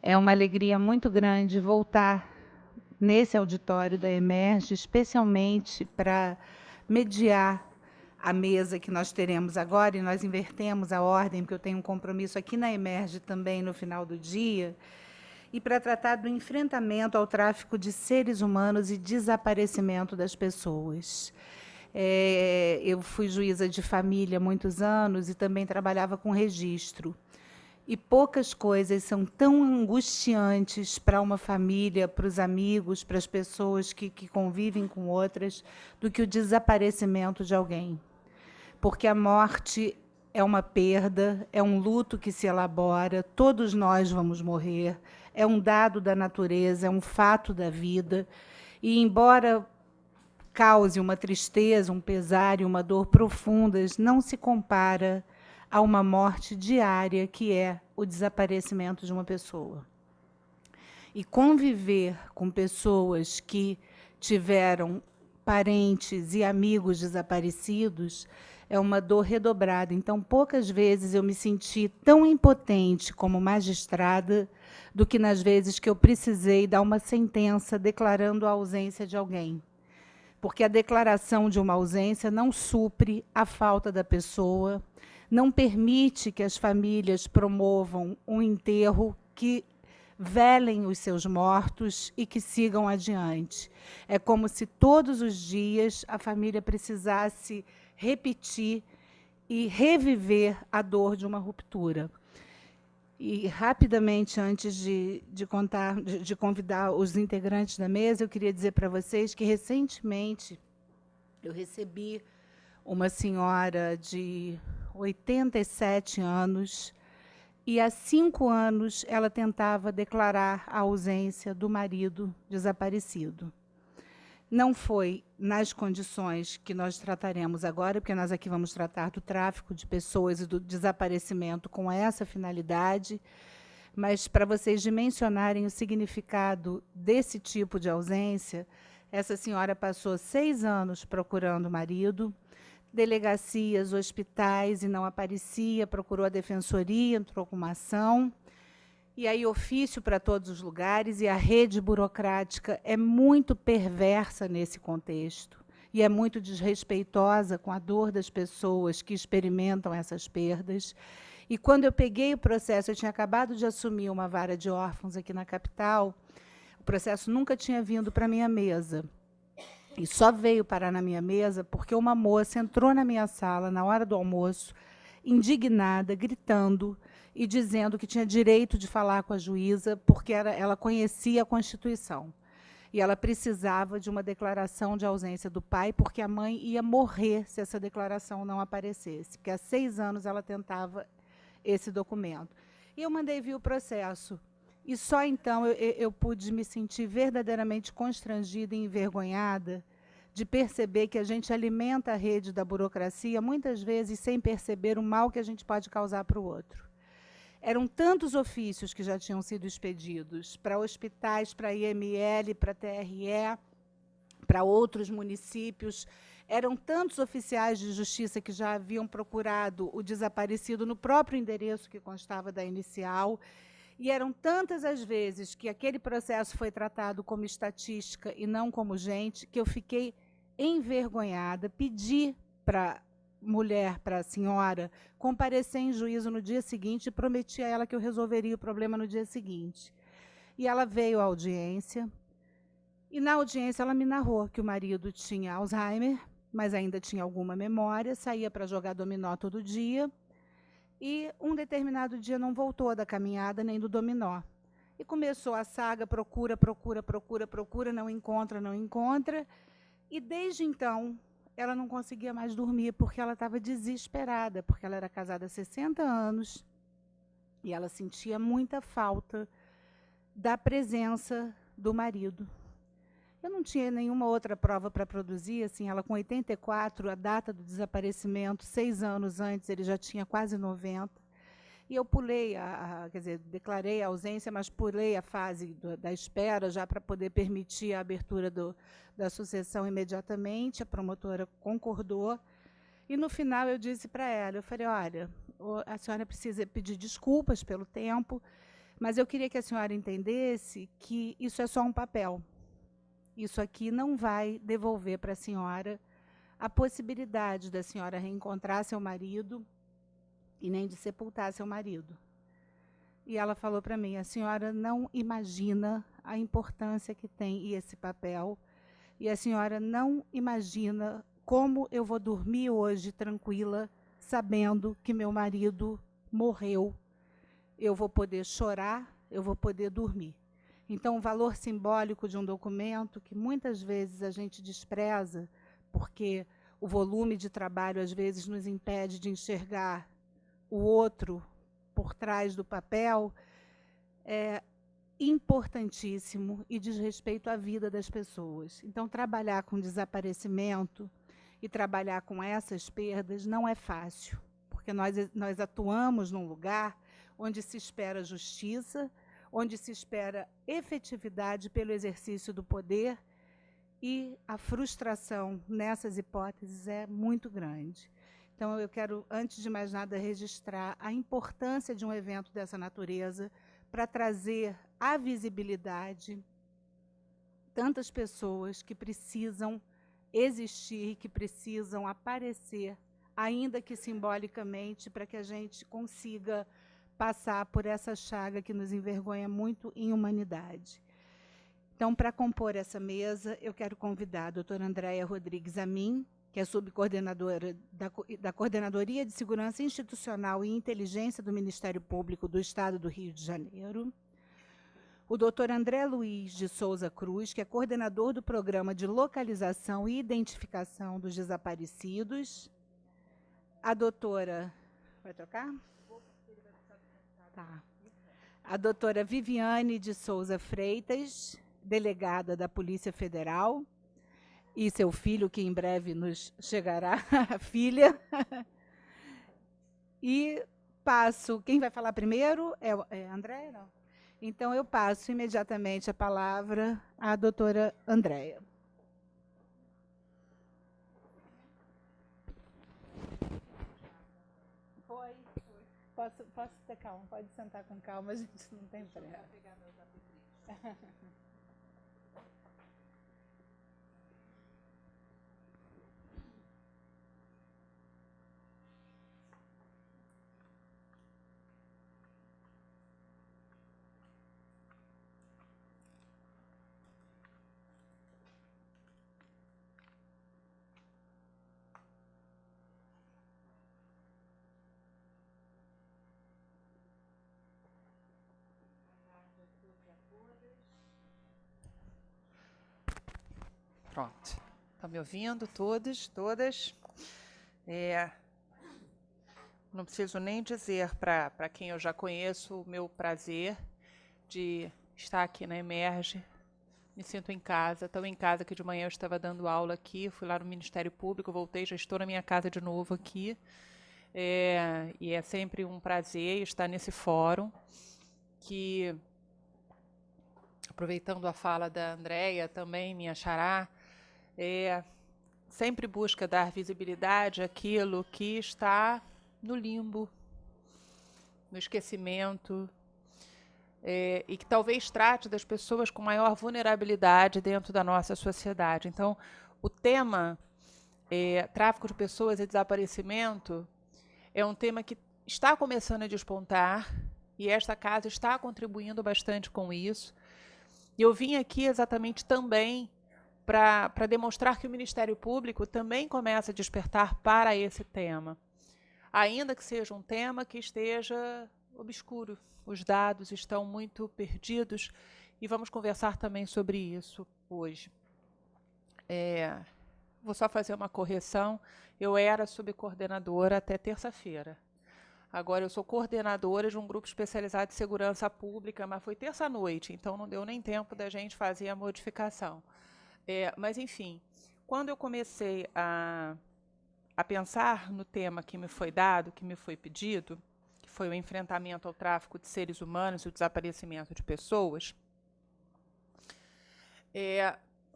É uma alegria muito grande voltar nesse auditório da Emerge, especialmente para mediar a mesa que nós teremos agora, e nós invertemos a ordem, porque eu tenho um compromisso aqui na Emerge também no final do dia, e para tratar do enfrentamento ao tráfico de seres humanos e desaparecimento das pessoas. Eu fui juíza de família há muitos anos e também trabalhava com registro. E poucas coisas são tão angustiantes para uma família, para os amigos, para as pessoas que convivem com outras, do que o desaparecimento de alguém. Porque a morte é uma perda, é um luto que se elabora, todos nós vamos morrer, é um dado da natureza, é um fato da vida. E, embora cause uma tristeza, um pesar e uma dor profundas, não se compara a uma morte diária, que é o desaparecimento de uma pessoa. E conviver com pessoas que tiveram parentes e amigos desaparecidos é uma dor redobrada. Então, poucas vezes eu me senti tão impotente como magistrada do que nas vezes que eu precisei dar uma sentença declarando a ausência de alguém. Porque a declaração de uma ausência não supre a falta da pessoa, não permite que as famílias promovam um enterro que velem os seus mortos e que sigam adiante. É como se todos os dias a família precisasse repetir e reviver a dor de uma ruptura. E, rapidamente, antes de convidar os integrantes da mesa, eu queria dizer para vocês que, recentemente, eu recebi uma senhora de 87 anos, e há 5 anos ela tentava declarar a ausência do marido desaparecido. Não foi nas condições que nós trataremos agora, porque nós aqui vamos tratar do tráfico de pessoas e do desaparecimento com essa finalidade, mas para vocês dimensionarem o significado desse tipo de ausência, essa senhora passou 6 anos procurando o marido, delegacias, hospitais, e não aparecia, procurou a defensoria, entrou com uma ação, e aí ofício para todos os lugares, e a rede burocrática é muito perversa nesse contexto, e é muito desrespeitosa com a dor das pessoas que experimentam essas perdas. E quando eu peguei o processo, eu tinha acabado de assumir uma vara de órfãos aqui na capital, o processo nunca tinha vindo para a minha mesa. E só veio parar na minha mesa porque uma moça entrou na minha sala, na hora do almoço, indignada, gritando e dizendo que tinha direito de falar com a juíza, porque ela conhecia a Constituição. E ela precisava de uma declaração de ausência do pai, porque a mãe ia morrer se essa declaração não aparecesse, porque há 6 anos ela tentava esse documento. E eu mandei vir o processo. E só então eu pude me sentir verdadeiramente constrangida e envergonhada de perceber que a gente alimenta a rede da burocracia, muitas vezes sem perceber o mal que a gente pode causar para o outro. Eram tantos ofícios que já tinham sido expedidos para hospitais, para IML, para TRE, para outros municípios. Eram tantos oficiais de justiça que já haviam procurado o desaparecido no próprio endereço que constava da inicial. E eram tantas as vezes que aquele processo foi tratado como estatística e não como gente, que eu fiquei envergonhada, pedi para mulher, para a senhora, comparecer em juízo no dia seguinte e prometi a ela que eu resolveria o problema no dia seguinte. E ela veio à audiência, e na audiência ela me narrou que o marido tinha Alzheimer, mas ainda tinha alguma memória, saía para jogar dominó todo dia, e um determinado dia não voltou da caminhada nem do dominó. E começou a saga, procura, não encontra, não encontra. E desde então, ela não conseguia mais dormir, porque ela estava desesperada, porque ela era casada há 60 anos, e ela sentia muita falta da presença do marido. Eu não tinha nenhuma outra prova para produzir, assim, ela com 84, a data do desaparecimento, 6 anos antes, ele já tinha quase 90. E eu pulei, quer dizer, declarei a ausência, mas pulei a fase da espera, já para poder permitir a abertura da sucessão imediatamente. A promotora concordou. E, no final, eu disse para ela, eu falei, olha, a senhora precisa pedir desculpas pelo tempo, mas eu queria que a senhora entendesse que isso é só um papel. Isso aqui não vai devolver para a senhora a possibilidade da senhora reencontrar seu marido e nem de sepultar seu marido. E ela falou para mim, a senhora não imagina a importância que tem esse papel, e a senhora não imagina como eu vou dormir hoje tranquila, sabendo que meu marido morreu. Eu vou poder chorar, eu vou poder dormir. Então, o valor simbólico de um documento, que muitas vezes a gente despreza, porque o volume de trabalho, às vezes, nos impede de enxergar o outro por trás do papel, é importantíssimo e diz respeito à vida das pessoas. Então, trabalhar com desaparecimento e trabalhar com essas perdas não é fácil, porque nós atuamos num lugar onde se espera justiça, onde se espera efetividade pelo exercício do poder, e a frustração nessas hipóteses é muito grande. Então, eu quero, antes de mais nada, registrar a importância de um evento dessa natureza para trazer à visibilidade tantas pessoas que precisam existir, que precisam aparecer, ainda que simbolicamente, para que a gente consiga passar por essa chaga que nos envergonha muito em humanidade. Então, para compor essa mesa, eu quero convidar a doutora Andréia Rodrigues Amin, que é subcoordenadora da Coordenadoria de Segurança Institucional e Inteligência do Ministério Público do Estado do Rio de Janeiro, o doutor André Luiz de Souza Cruz, que é coordenador do Programa de Localização e Identificação dos Desaparecidos, a doutora... Vai trocar? Tá. A doutora Viviane de Souza Freitas, delegada da Polícia Federal, e seu filho, que em breve nos chegará, a filha. E passo... Quem vai falar primeiro? É Andréia? Não. Então, eu passo imediatamente a palavra à doutora Andréia. Posso ter calma, pode sentar com calma, a gente não tem pressa. Pronto. Estão me ouvindo todos, todas? Não preciso nem dizer para quem eu já conheço o meu prazer de estar aqui na Emerge. Me sinto em casa, tão em casa que de manhã eu estava dando aula aqui, fui lá no Ministério Público, voltei, já estou na minha casa de novo aqui. E é sempre um prazer estar nesse fórum que, aproveitando a fala da Andréia, também minha xará, sempre busca dar visibilidade àquilo que está no limbo, no esquecimento, e que talvez trate das pessoas com maior vulnerabilidade dentro da nossa sociedade. Então, o tema tráfico de pessoas e desaparecimento é um tema que está começando a despontar, e esta casa está contribuindo bastante com isso. E eu vim aqui exatamente também para demonstrar que o Ministério Público também começa a despertar para esse tema, ainda que seja um tema que esteja obscuro. Os dados estão muito perdidos e vamos conversar também sobre isso hoje. Vou só fazer uma correção. Eu era subcoordenadora até terça-feira. Agora eu sou coordenadora de um grupo especializado em segurança pública, mas foi terça-noite, então não deu nem tempo da gente fazer a modificação. Mas, enfim, quando eu comecei a pensar no tema que me foi dado, que me foi pedido, que foi o enfrentamento ao tráfico de seres humanos e o desaparecimento de pessoas,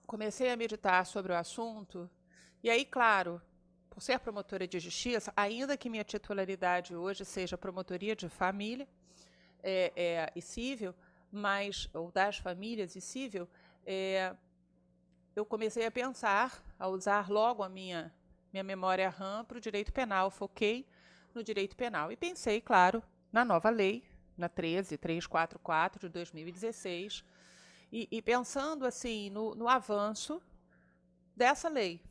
comecei a meditar sobre o assunto, e aí, claro, por ser promotora de justiça, ainda que minha titularidade hoje seja promotoria de família e civil, ou das famílias e civil, eu comecei a pensar, a usar logo a minha memória RAM para o direito penal, foquei no direito penal. E pensei, claro, na nova lei, na 13344 de 2016, e pensando assim no avanço dessa lei.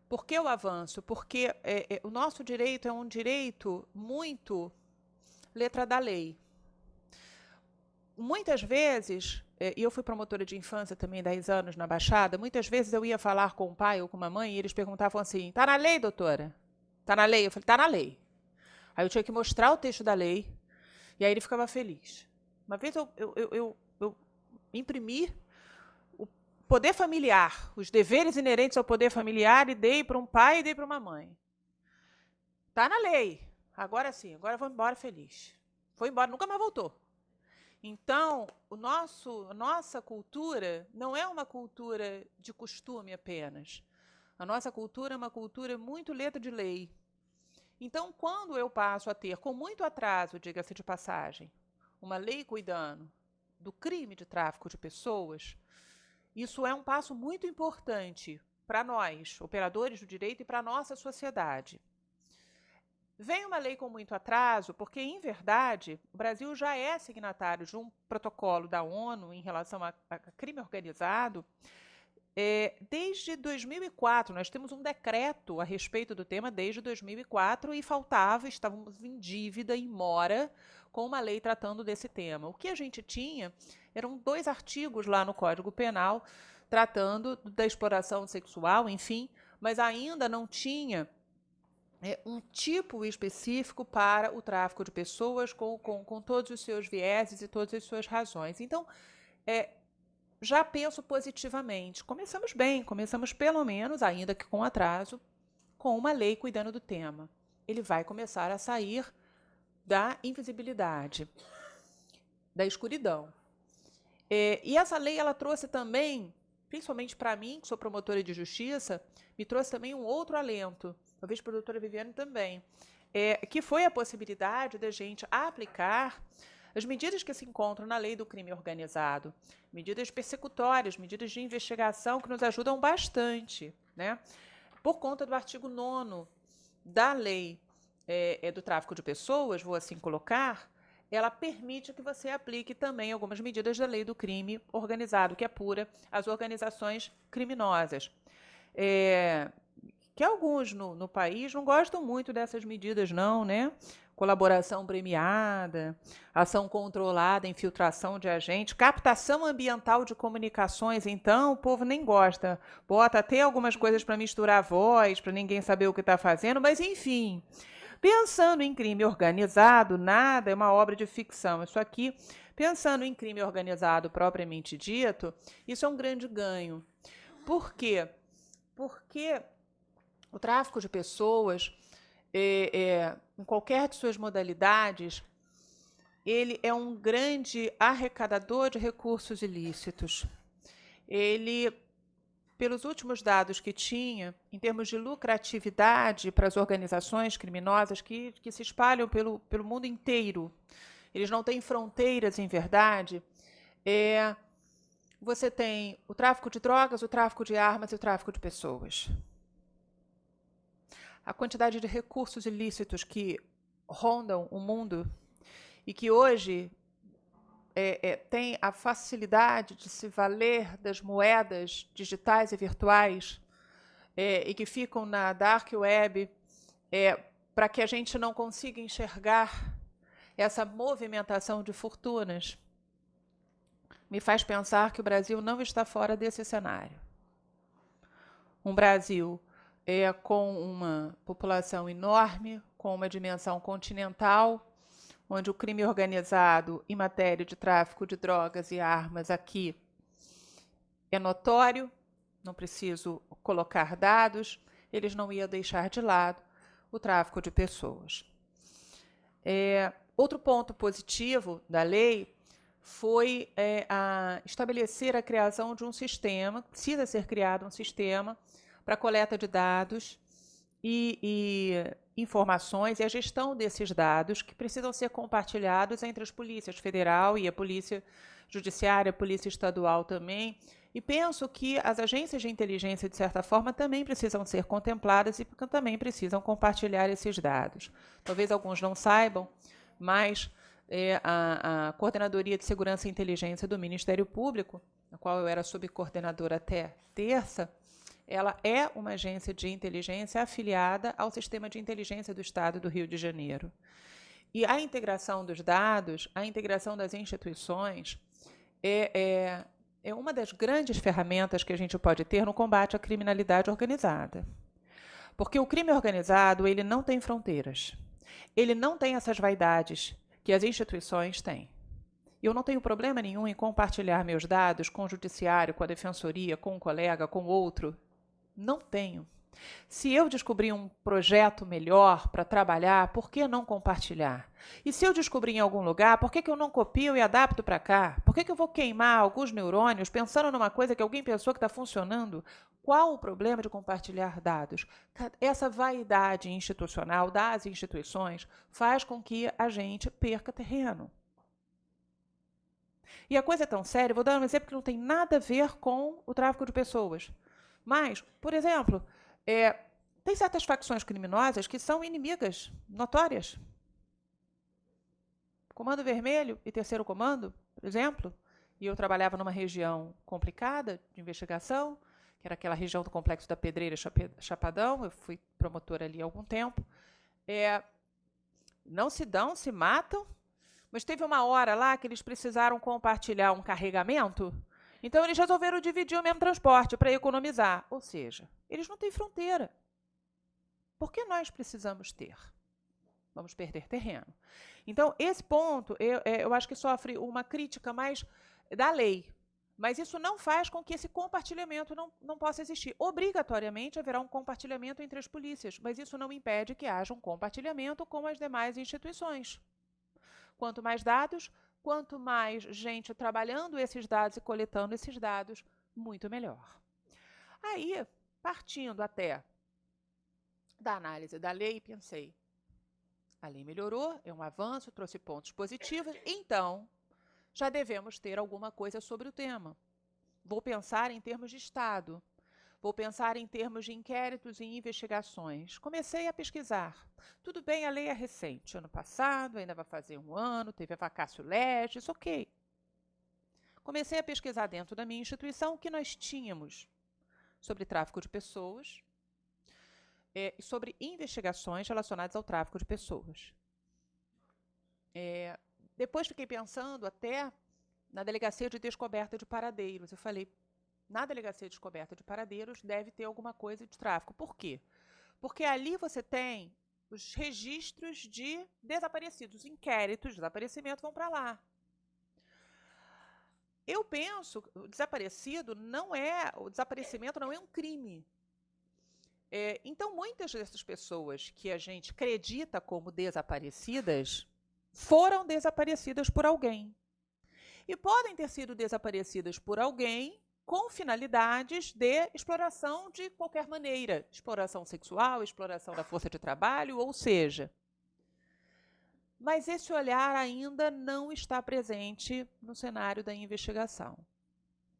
Por que o avanço? Porque o nosso direito é um direito muito letra da lei. Muitas vezes, e eu fui promotora de infância também 10 anos na Baixada, muitas vezes eu ia falar com o pai ou com uma mãe e eles perguntavam assim, tá na lei, doutora? Tá na lei? Eu falei, tá na lei. Aí eu tinha que mostrar o texto da lei e aí ele ficava feliz. Uma vez eu imprimi o poder familiar, os deveres inerentes ao poder familiar e dei para um pai e dei para uma mãe. Tá na lei. Agora sim, agora eu vou embora feliz. Foi embora, nunca mais voltou. Então, a nossa cultura não é uma cultura de costume apenas. A nossa cultura é uma cultura muito letra de lei. Então, quando eu passo a ter, com muito atraso, diga-se de passagem, uma lei cuidando do crime de tráfico de pessoas, isso é um passo muito importante para nós, operadores do direito, e para a nossa sociedade. Vem uma lei com muito atraso, porque, em verdade, o Brasil já é signatário de um protocolo da ONU em relação a crime organizado desde 2004. Nós temos um decreto a respeito do tema desde 2004 e estávamos em dívida, em mora, com uma lei tratando desse tema. O que a gente tinha eram 2 artigos lá no Código Penal tratando da exploração sexual, enfim, mas ainda não tinha um tipo específico para o tráfico de pessoas com todos os seus vieses e todas as suas razões. Então, já penso positivamente. Começamos bem, começamos pelo menos, ainda que com atraso, com uma lei cuidando do tema. Ele vai começar a sair da invisibilidade, da escuridão. E essa lei ela trouxe também, principalmente para mim, que sou promotora de justiça, me trouxe também um outro alento, talvez para a doutora Viviane também, que foi a possibilidade da gente aplicar as medidas que se encontram na lei do crime organizado, medidas persecutórias, medidas de investigação que nos ajudam bastante, né? Por conta do artigo 9º da lei do tráfico de pessoas, vou assim colocar, ela permite que você aplique também algumas medidas da lei do crime organizado, que apura as organizações criminosas. Que alguns no país não gostam muito dessas medidas, não, né? Colaboração premiada, ação controlada, infiltração de agentes, captação ambiental de comunicações, então o povo nem gosta. Bota até algumas coisas para misturar a voz, para ninguém saber o que está fazendo, mas enfim. Pensando em crime organizado, nada é uma obra de ficção. Isso aqui, pensando em crime organizado propriamente dito, isso é um grande ganho. Por quê? Porque o tráfico de pessoas, em qualquer de suas modalidades, ele é um grande arrecadador de recursos ilícitos. Ele, pelos últimos dados que tinha, em termos de lucratividade para as organizações criminosas que se espalham pelo mundo inteiro, eles não têm fronteiras, em verdade, você tem o tráfico de drogas, o tráfico de armas e o tráfico de pessoas. A quantidade de recursos ilícitos que rondam o mundo e que hoje tem a facilidade de se valer das moedas digitais e virtuais e que ficam na dark web para que a gente não consiga enxergar essa movimentação de fortunas, me faz pensar que o Brasil não está fora desse cenário. Um Brasil com uma população enorme, com uma dimensão continental, onde o crime organizado em matéria de tráfico de drogas e armas aqui é notório, não preciso colocar dados, eles não iam deixar de lado o tráfico de pessoas. Outro ponto positivo da lei foi estabelecer a criação de um sistema, precisa ser criado um sistema para coleta de dados e informações e a gestão desses dados que precisam ser compartilhados entre as polícias federal e a polícia judiciária, a polícia estadual também. E penso que as agências de inteligência, de certa forma, também precisam ser contempladas e também precisam compartilhar esses dados. Talvez alguns não saibam, mas a Coordenadoria de Segurança e Inteligência do Ministério Público, na qual eu era subcoordenadora até terça, ela é uma agência de inteligência afiliada ao Sistema de Inteligência do Estado do Rio de Janeiro. E a integração dos dados, a integração das instituições, é uma das grandes ferramentas que a gente pode ter no combate à criminalidade organizada. Porque o crime organizado, ele não tem fronteiras. Ele não tem essas vaidades que as instituições têm. Eu não tenho problema nenhum em compartilhar meus dados com o judiciário, com a defensoria, com um colega, com outro. Não tenho. Se eu descobrir um projeto melhor para trabalhar, por que não compartilhar? E se eu descobrir em algum lugar, por que eu não copio e adapto para cá? Por que eu vou queimar alguns neurônios pensando numa coisa que alguém pensou que está funcionando? Qual o problema de compartilhar dados? Essa vaidade institucional das instituições faz com que a gente perca terreno. E a coisa é tão séria, vou dar um exemplo que não tem nada a ver com o tráfico de pessoas. Mas, por exemplo, tem certas facções criminosas que são inimigas notórias. Comando Vermelho e Terceiro Comando, por exemplo, e eu trabalhava numa região complicada de investigação, que era aquela região do Complexo da Pedreira e Chapadão, eu fui promotora ali há algum tempo. Não se dão, se matam, mas teve uma hora lá que eles precisaram compartilhar um carregamento, então eles resolveram dividir o mesmo transporte para economizar. Ou seja, eles não têm fronteira. Por que nós precisamos ter? Vamos perder terreno. Então, esse ponto, eu acho que sofre uma crítica mais da lei. Mas isso não faz com que esse compartilhamento não possa existir. Obrigatoriamente haverá um compartilhamento entre as polícias, mas isso não impede que haja um compartilhamento com as demais instituições. Quanto mais dados, quanto mais gente trabalhando esses dados e coletando esses dados, muito melhor. Aí, partindo até da análise da lei, pensei, a lei melhorou, é um avanço, trouxe pontos positivos, então já devemos ter alguma coisa sobre o tema. Vou pensar em termos de Estado, vou pensar em termos de inquéritos e investigações. Comecei a pesquisar. Tudo bem, a lei é recente, ano passado, ainda vai fazer um ano, teve a vacatio legis, ok. Comecei a pesquisar dentro da minha instituição o que nós tínhamos sobre tráfico de pessoas e sobre investigações relacionadas ao tráfico de pessoas. Depois fiquei pensando até na Delegacia de Descoberta de Paradeiros. Eu falei, na Delegacia de Descoberta de Paradeiros deve ter alguma coisa de tráfico. Por quê? Porque ali você tem os registros de desaparecidos, inquéritos de desaparecimento vão para lá. Eu penso que o desaparecimento não é um crime. Então, muitas dessas pessoas que a gente acredita como desaparecidas foram desaparecidas por alguém. E podem ter sido desaparecidas por alguém com finalidades de exploração de qualquer maneira. Exploração sexual, exploração da força de trabalho, ou seja. Mas esse olhar ainda não está presente no cenário da investigação.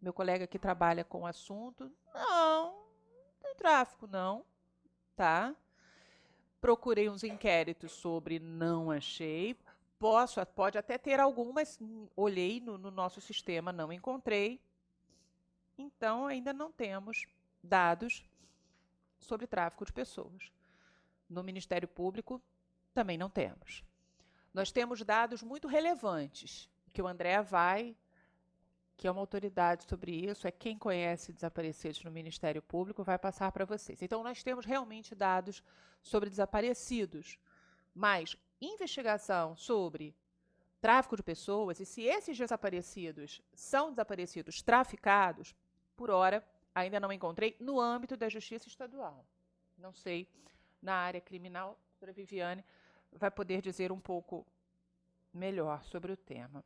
Meu colega que trabalha com o assunto, não tem tráfico, não. Tá? Procurei uns inquéritos sobre, não achei. Pode até ter algumas, olhei no nosso sistema, não encontrei. Então, ainda não temos dados sobre tráfico de pessoas. No Ministério Público, também não temos. Nós temos dados muito relevantes, que o André que é uma autoridade sobre isso, é quem conhece desaparecidos no Ministério Público, vai passar para vocês. Então, nós temos realmente dados sobre desaparecidos, mas investigação sobre tráfico de pessoas, e se esses desaparecidos são desaparecidos traficados, por hora, ainda não encontrei no âmbito da Justiça Estadual. Não sei, na área criminal, a doutora Viviane vai poder dizer um pouco melhor sobre o tema.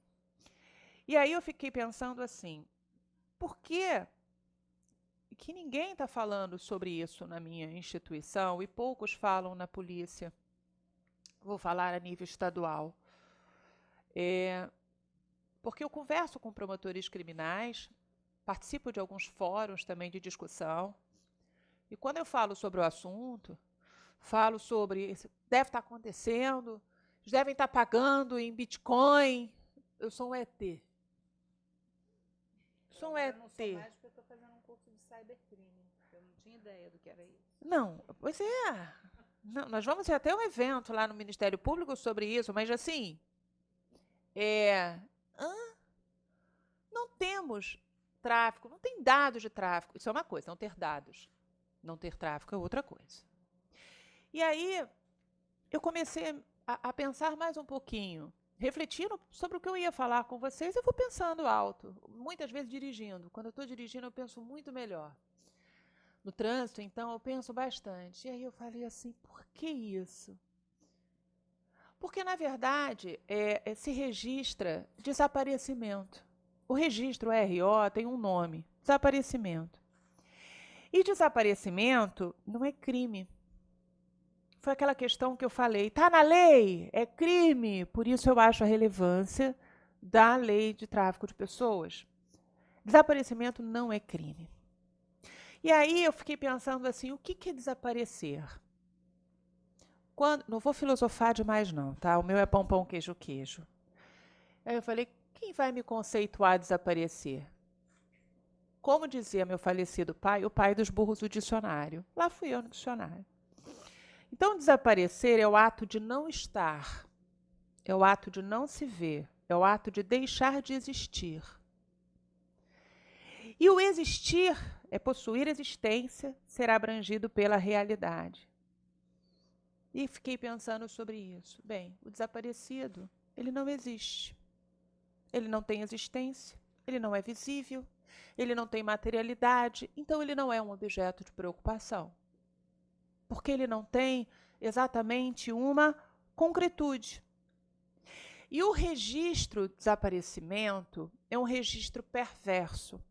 E aí eu fiquei pensando assim, por que que ninguém está falando sobre isso na minha instituição e poucos falam na polícia. Vou falar a nível estadual. Porque eu converso com promotores criminais, participo de alguns fóruns também de discussão, e quando eu falo sobre o assunto, falo sobre deve estar acontecendo, eles devem estar pagando em Bitcoin. Eu sou um ET. Sou um ET. Eu não sou mais porque eu estou fazendo um curso de cybercrime. Eu não tinha ideia do que era isso. Não, pois é. Não, nós vamos ter até um evento lá no Ministério Público sobre isso, mas assim, não temos tráfico, não tem dados de tráfico. Isso é uma coisa, não ter dados. Não ter tráfico é outra coisa. E aí, eu comecei a pensar mais um pouquinho, refletindo sobre o que eu ia falar com vocês, eu vou pensando alto, muitas vezes dirigindo. Quando eu estou dirigindo, eu penso muito melhor. No trânsito, então, eu penso bastante. E aí eu falei assim, por que isso? Porque, na verdade, se registra desaparecimento. O registro RO tem um nome, desaparecimento. E desaparecimento não é crime. Foi aquela questão que eu falei, está na lei, é crime, por isso eu acho a relevância da lei de tráfico de pessoas. Desaparecimento não é crime. E aí eu fiquei pensando assim, o que é desaparecer? Não vou filosofar demais não, tá? O meu é pão, pão, queijo, queijo. Aí eu falei, quem vai me conceituar desaparecer? Como dizia meu falecido pai, o pai dos burros do dicionário. Lá fui eu no dicionário. Então, desaparecer é o ato de não estar, é o ato de não se ver, é o ato de deixar de existir. E o existir é possuir existência, ser abrangido pela realidade. E fiquei pensando sobre isso. Bem, o desaparecido, ele não existe. Ele não tem existência, ele não é visível, ele não tem materialidade, então ele não é um objeto de preocupação. Porque ele não tem exatamente uma concretude. E o registro de desaparecimento é um registro perverso.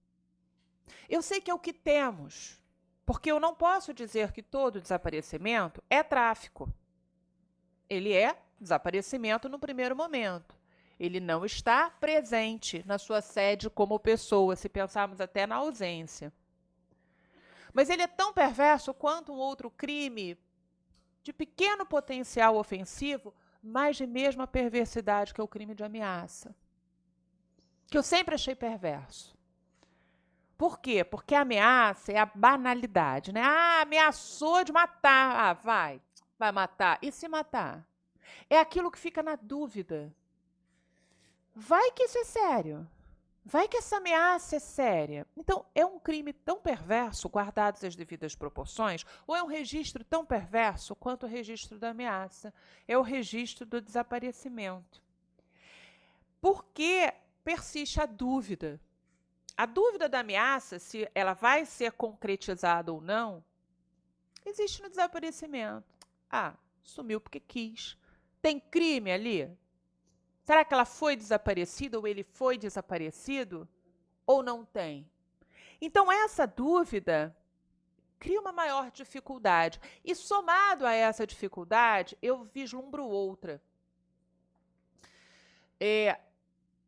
Eu sei que é o que temos, porque eu não posso dizer que todo desaparecimento é tráfico. Ele é desaparecimento no primeiro momento. Ele não está presente na sua sede como pessoa, se pensarmos até na ausência. Mas ele é tão perverso quanto um outro crime de pequeno potencial ofensivo, mas de mesma perversidade, que é o crime de ameaça. Que eu sempre achei perverso. Por quê? Porque a ameaça é a banalidade, né? Ah, ameaçou de matar. Ah, vai matar. E se matar? É aquilo que fica na dúvida. Vai que isso é sério. Vai que essa ameaça é séria. Então, é um crime tão perverso, guardadas as devidas proporções, ou é um registro tão perverso quanto o registro da ameaça? É o registro do desaparecimento. Porque persiste a dúvida. A dúvida da ameaça, se ela vai ser concretizada ou não, existe no desaparecimento. Ah, sumiu porque quis. Tem crime ali? Será que ela foi desaparecida ou ele foi desaparecido? Ou não tem? Então, essa dúvida cria uma maior dificuldade. E, somado a essa dificuldade, eu vislumbro outra.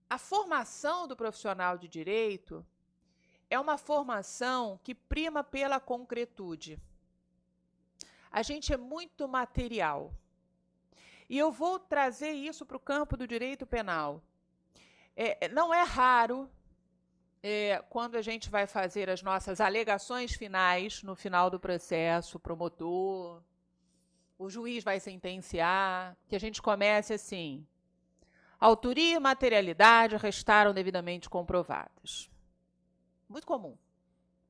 A formação do profissional de direito é uma formação que prima pela concretude. A gente é muito material. E eu vou trazer isso para o campo do direito penal. Não é raro, quando a gente vai fazer as nossas alegações finais, no final do processo, o promotor, o juiz vai sentenciar, que a gente comece assim: autoria e materialidade restaram devidamente comprovadas. Muito comum.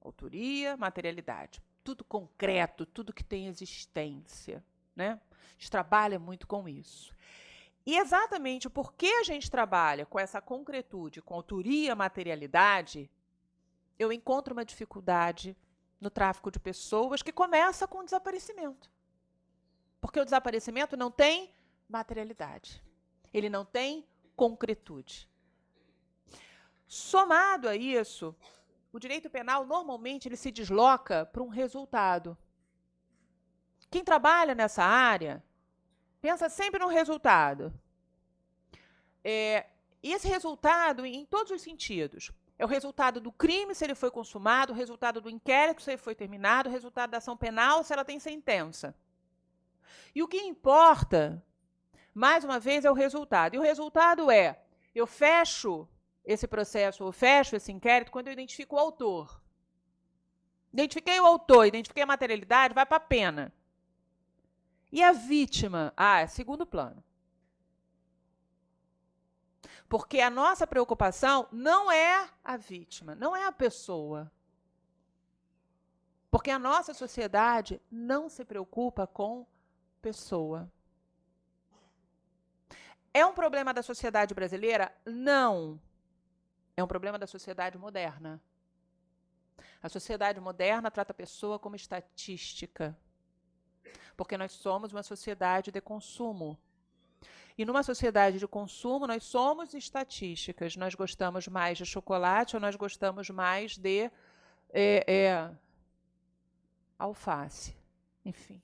Autoria, materialidade. Tudo concreto, tudo que tem existência, né? A gente trabalha muito com isso. E exatamente porque a gente trabalha com essa concretude, com autoria, materialidade, eu encontro uma dificuldade no tráfico de pessoas que começa com o desaparecimento. Porque o desaparecimento não tem materialidade. Ele não tem concretude. Somado a isso, o direito penal, normalmente, ele se desloca para um resultado. Quem trabalha nessa área pensa sempre no resultado. E esse resultado, em todos os sentidos, é o resultado do crime, se ele foi consumado, o resultado do inquérito, se ele foi terminado, o resultado da ação penal, se ela tem sentença. E o que importa, mais uma vez, é o resultado. E o resultado é, eu fecho esse processo, eu fecho esse inquérito quando eu identifico o autor. Identifiquei o autor, identifiquei a materialidade, vai para a pena. E a vítima? É segundo plano. Porque a nossa preocupação não é a vítima, não é a pessoa. Porque a nossa sociedade não se preocupa com pessoa. É um problema da sociedade brasileira? Não. É um problema da sociedade moderna. A sociedade moderna trata a pessoa como estatística. Porque nós somos uma sociedade de consumo. E numa sociedade de consumo, nós somos estatísticas. Nós gostamos mais de chocolate ou nós gostamos mais de alface. Enfim.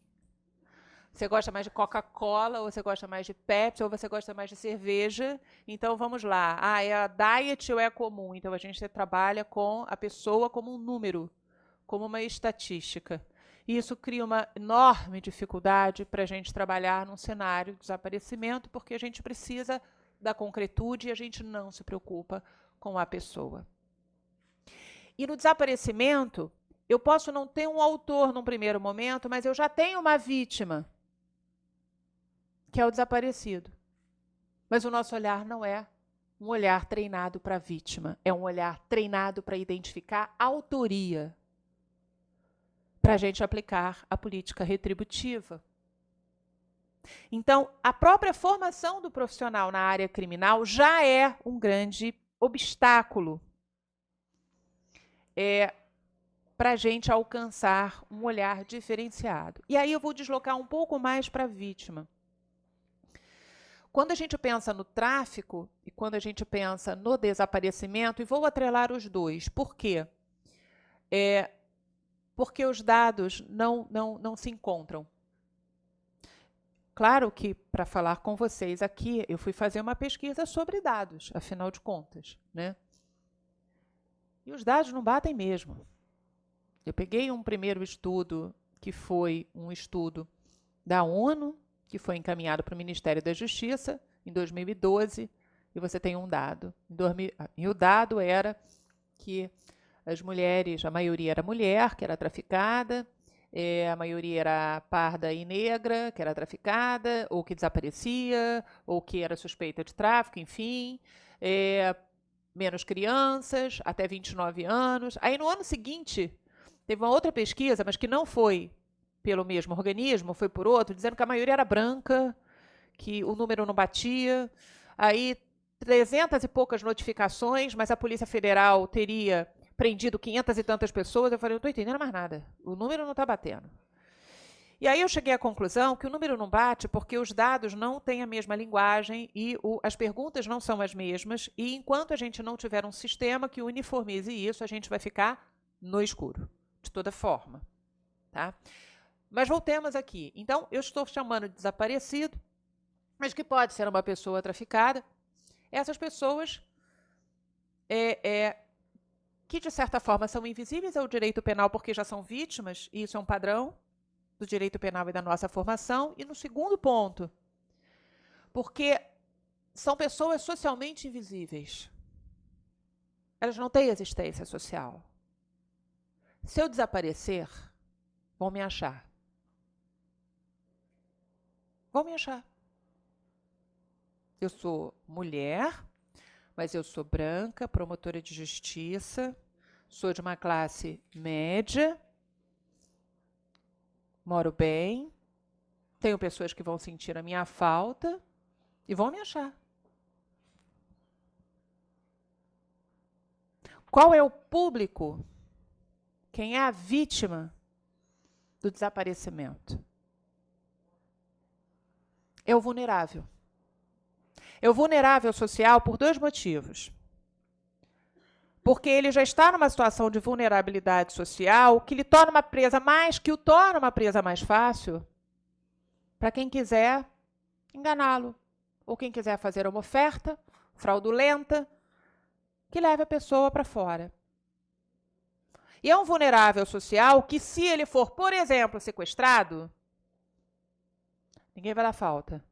Você gosta mais de Coca-Cola, ou você gosta mais de Pepsi, ou você gosta mais de cerveja. Então, vamos lá. É a diet ou é a comum? Então, a gente trabalha com a pessoa como um número, como uma estatística. E isso cria uma enorme dificuldade para a gente trabalhar num cenário de desaparecimento, porque a gente precisa da concretude e a gente não se preocupa com a pessoa. E no desaparecimento, eu posso não ter um autor num primeiro momento, mas eu já tenho uma vítima, que é o desaparecido. Mas o nosso olhar não é um olhar treinado para a vítima, é um olhar treinado para identificar a autoria, para a gente aplicar a política retributiva. Então, a própria formação do profissional na área criminal já é um grande obstáculo para a gente alcançar um olhar diferenciado. E aí eu vou deslocar um pouco mais para a vítima. Quando a gente pensa no tráfico e quando a gente pensa no desaparecimento, e vou atrelar os dois. Por quê? Porque os dados não se encontram. Claro que, para falar com vocês aqui, eu fui fazer uma pesquisa sobre dados, afinal de contas, né? E os dados não batem mesmo. Eu peguei um primeiro estudo, que foi um estudo da ONU, que foi encaminhado para o Ministério da Justiça, em 2012, e você tem um dado. E o dado era que as mulheres, a maioria era mulher, que era traficada, a maioria era parda e negra, que era traficada, ou que desaparecia, ou que era suspeita de tráfico, enfim. Menos crianças, até 29 anos. Aí, no ano seguinte, teve uma outra pesquisa, mas que não foi pelo mesmo organismo, foi por outro, dizendo que a maioria era branca, que o número não batia. Aí, 300 e poucas notificações, mas a Polícia Federal teria prendido 500 e tantas pessoas. Eu falei, não estou entendendo mais nada. O número não está batendo. E aí eu cheguei à conclusão que o número não bate porque os dados não têm a mesma linguagem e as perguntas não são as mesmas. E enquanto a gente não tiver um sistema que uniformize isso, a gente vai ficar no escuro, de toda forma. Tá? Mas voltemos aqui. Então, eu estou chamando de desaparecido, mas que pode ser uma pessoa traficada. Essas pessoas que, de certa forma, são invisíveis ao direito penal porque já são vítimas, e isso é um padrão do direito penal e da nossa formação. E no segundo ponto, porque são pessoas socialmente invisíveis. Elas não têm existência social. Se eu desaparecer, vão me achar. Vão me achar. Eu sou mulher, mas eu sou branca, promotora de justiça, sou de uma classe média, moro bem, tenho pessoas que vão sentir a minha falta e vão me achar. Qual é o público? Quem é a vítima do desaparecimento? É o vulnerável. É o vulnerável social por dois motivos. porque ele já está numa situação de vulnerabilidade social que lhe torna uma presa que o torna uma presa mais fácil para quem quiser enganá-lo, ou quem quiser fazer uma oferta fraudulenta que leve a pessoa para fora. E é um vulnerável social que, se ele for, por exemplo, sequestrado, ninguém vai dar falta.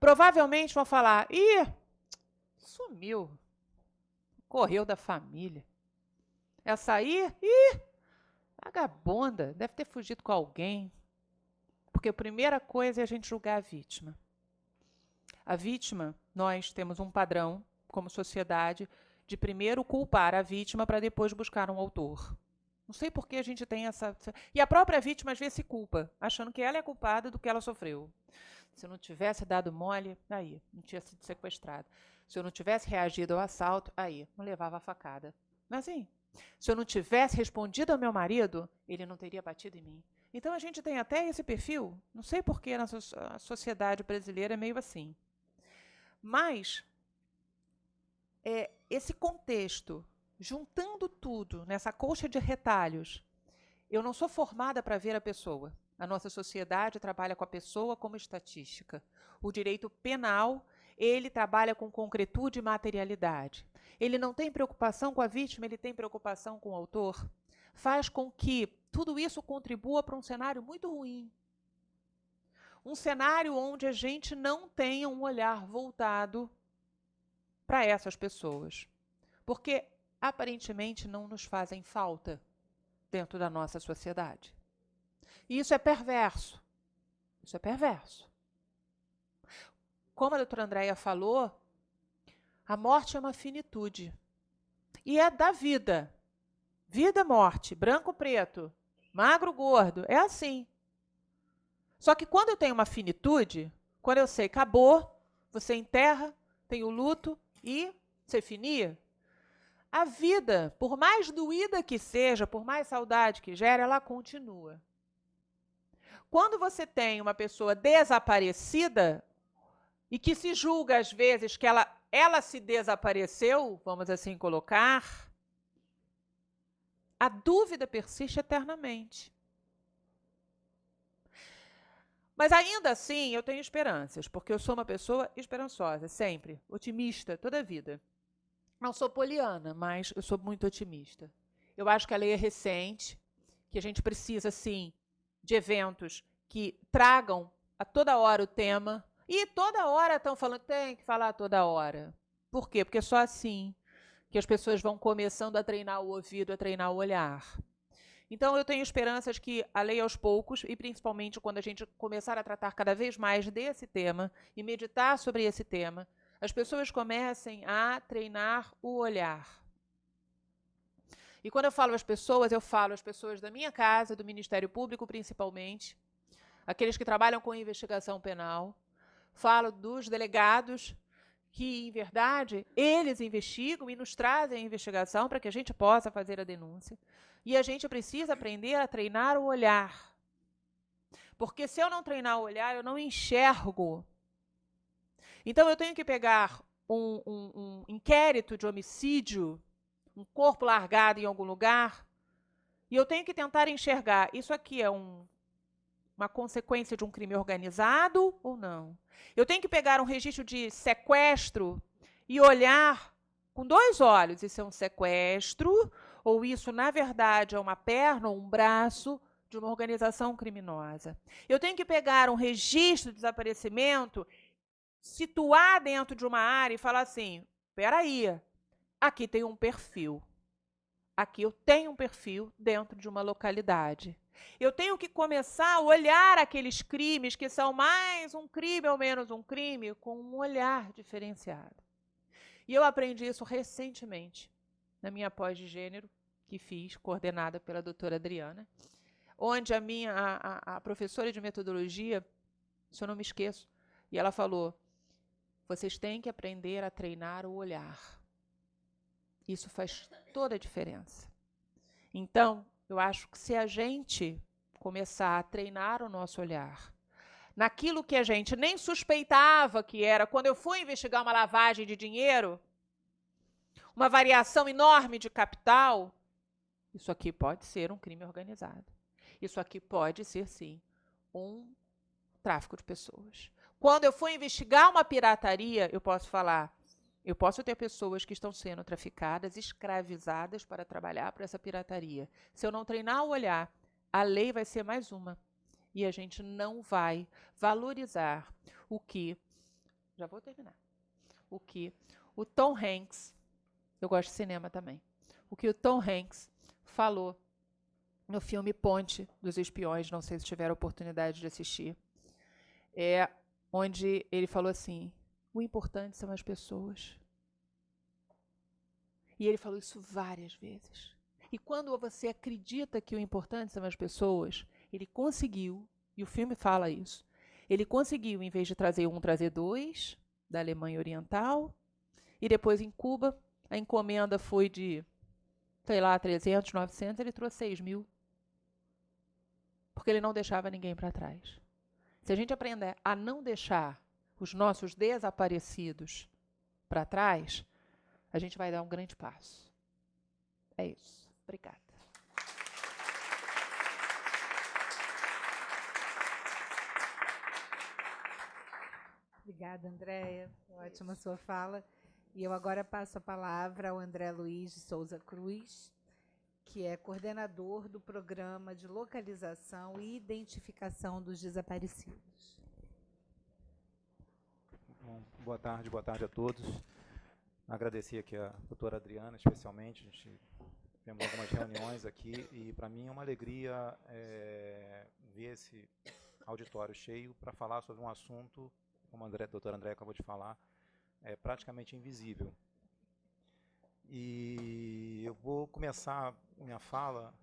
Provavelmente vão falar: ih, sumiu, correu da família. Essa aí, ih, vagabunda, deve ter fugido com alguém. Porque a primeira coisa é a gente julgar a vítima. A vítima, nós temos um padrão, como sociedade, de primeiro culpar a vítima para depois buscar um autor. Não sei por que a gente tem essa... E a própria vítima, às vezes, se culpa, achando que ela é culpada do que ela sofreu. Se eu não tivesse dado mole, aí, não tinha sido sequestrado. Se eu não tivesse reagido ao assalto, aí, não levava a facada. Mas, assim, se eu não tivesse respondido ao meu marido, ele não teria batido em mim. Então, a gente tem até esse perfil. Não sei por que a sociedade brasileira é meio assim. Mas, esse contexto, juntando tudo nessa colcha de retalhos, eu não sou formada para ver a pessoa. A nossa sociedade trabalha com a pessoa como estatística. O direito penal, ele trabalha com concretude e materialidade. Ele não tem preocupação com a vítima, ele tem preocupação com o autor. Faz com que tudo isso contribua para um cenário muito ruim. Um cenário onde a gente não tenha um olhar voltado para essas pessoas. Porque, aparentemente, não nos fazem falta dentro da nossa sociedade. E isso é perverso. Isso é perverso. Como a doutora Andréia falou, a morte é uma finitude. E é da vida. Vida, morte, branco, preto, magro, gordo, é assim. Só que quando eu tenho uma finitude, quando eu sei, acabou, você enterra, tem o luto e você finia, a vida, por mais doída que seja, por mais saudade que gere, ela continua. Quando você tem uma pessoa desaparecida e que se julga, às vezes, que ela se desapareceu, vamos assim colocar, a dúvida persiste eternamente. Mas ainda assim, eu tenho esperanças, porque eu sou uma pessoa esperançosa, sempre, otimista, toda a vida. Não sou poliana, mas eu sou muito otimista. Eu acho que a lei é recente, que a gente precisa, sim, de eventos que tragam a toda hora o tema. E toda hora estão falando, tem que falar toda hora. Por quê? Porque é só assim que as pessoas vão começando a treinar o ouvido, a treinar o olhar. Então, eu tenho esperanças que a lei aos poucos, e principalmente quando a gente começar a tratar cada vez mais desse tema e meditar sobre esse tema, as pessoas comecem a treinar o olhar. E quando eu falo as pessoas da minha casa, do Ministério Público principalmente, aqueles que trabalham com investigação penal, falo dos delegados que, em verdade, eles investigam e nos trazem a investigação para que a gente possa fazer a denúncia. E a gente precisa aprender a treinar o olhar. Porque se eu não treinar o olhar, eu não enxergo. Então, eu tenho que pegar um inquérito de homicídio, um corpo largado em algum lugar, e eu tenho que tentar enxergar, isso aqui é uma consequência de um crime organizado ou não? Eu tenho que pegar um registro de sequestro e olhar com 2 olhos, isso é um sequestro, ou isso, na verdade, é uma perna ou um braço de uma organização criminosa. Eu tenho que pegar um registro de desaparecimento, situar dentro de uma área e falar assim, espera aí, aqui tem um perfil. Aqui eu tenho um perfil dentro de uma localidade. Eu tenho que começar a olhar aqueles crimes que são mais um crime ou menos um crime com um olhar diferenciado. E eu aprendi isso recentemente, na minha pós de gênero, que fiz, coordenada pela doutora Adriana, onde a professora de metodologia, se eu não me esqueço, e ela falou, vocês têm que aprender a treinar o olhar. Isso faz toda a diferença. Então, eu acho que se a gente começar a treinar o nosso olhar, naquilo que a gente nem suspeitava que era, quando eu fui investigar uma lavagem de dinheiro, uma variação enorme de capital, isso aqui pode ser um crime organizado. Isso aqui pode ser, sim, um tráfico de pessoas. Quando eu for investigar uma pirataria, eu posso falar, eu posso ter pessoas que estão sendo traficadas, escravizadas para trabalhar para essa pirataria. Se eu não treinar o olhar, a lei vai ser mais uma. E a gente não vai valorizar o que... Já vou terminar. O que o Tom Hanks... Eu gosto de cinema também. O que o Tom Hanks falou no filme Ponte dos Espiões, não sei se tiveram a oportunidade de assistir, onde ele falou assim, o importante são as pessoas. E ele falou isso várias vezes. E quando você acredita que o importante são as pessoas, ele conseguiu, e o filme fala isso, ele conseguiu, em vez de trazer um, trazer dois, da Alemanha Oriental, e depois em Cuba, a encomenda foi de, sei lá, 300, 900, ele trouxe 6.000. Porque ele não deixava ninguém para trás. Se a gente aprender a não deixar os nossos desaparecidos para trás, a gente vai dar um grande passo. É isso. Obrigada. Obrigada, Andréia. Ótima sua fala. E eu agora passo a palavra ao André Luiz de Souza Cruz, que é coordenador do Programa de Localização e Identificação dos Desaparecidos. Bom, boa tarde a todos. Agradecer aqui a doutora Adriana, especialmente. A gente tivemos algumas reuniões aqui e, para mim, é uma alegria ver esse auditório cheio para falar sobre um assunto, como a doutora Andréia acabou de falar, praticamente invisível. E eu vou começar minha fala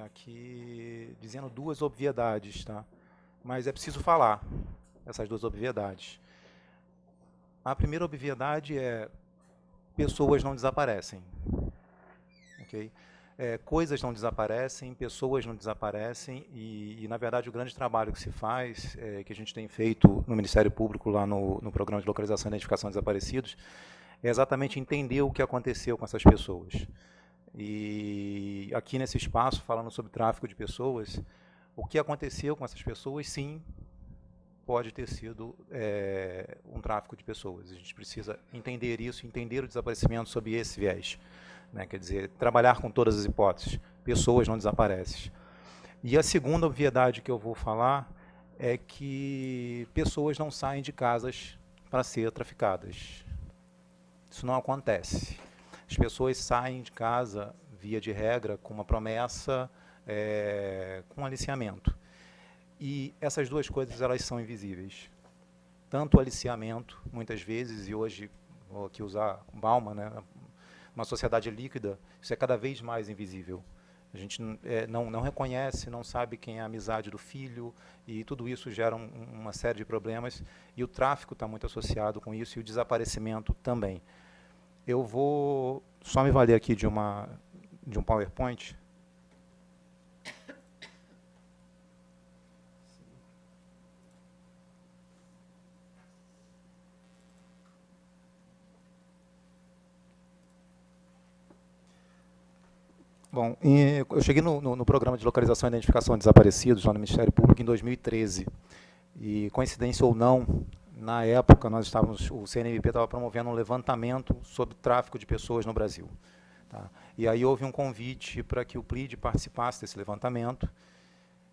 aqui dizendo duas obviedades, tá? Mas é preciso falar essas duas obviedades. A primeira obviedade é pessoas não desaparecem, ok? Coisas não desaparecem, pessoas não desaparecem e, na verdade, o grande trabalho que se faz, que a gente tem feito no Ministério Público, lá no Programa de Localização e Identificação de Desaparecidos, é exatamente entender o que aconteceu com essas pessoas. E aqui nesse espaço, falando sobre tráfico de pessoas, o que aconteceu com essas pessoas, sim, pode ter sido um tráfico de pessoas. A gente precisa entender isso, entender o desaparecimento sob esse viés. Né? Quer dizer, trabalhar com todas as hipóteses. Pessoas não desaparecem. E a segunda obviedade que eu vou falar é que pessoas não saem de casas para ser traficadas. Isso não acontece. As pessoas saem de casa, via de regra, com uma promessa, com aliciamento. E essas duas coisas, elas são invisíveis. Tanto o aliciamento, muitas vezes, e hoje, vou aqui usar Bauman, né, uma sociedade líquida, isso é cada vez mais invisível. A gente não reconhece, não sabe quem é a amizade do filho, e tudo isso gera uma série de problemas, e o tráfico está muito associado com isso, e o desaparecimento também. Eu vou só me valer aqui de um PowerPoint. Bom, eu cheguei no Programa de Localização e Identificação de Desaparecidos, lá no Ministério Público, em 2013. E, coincidência ou não, na época, o CNMP estava promovendo um levantamento sobre tráfico de pessoas no Brasil. Tá? E aí houve um convite para que o PLID participasse desse levantamento.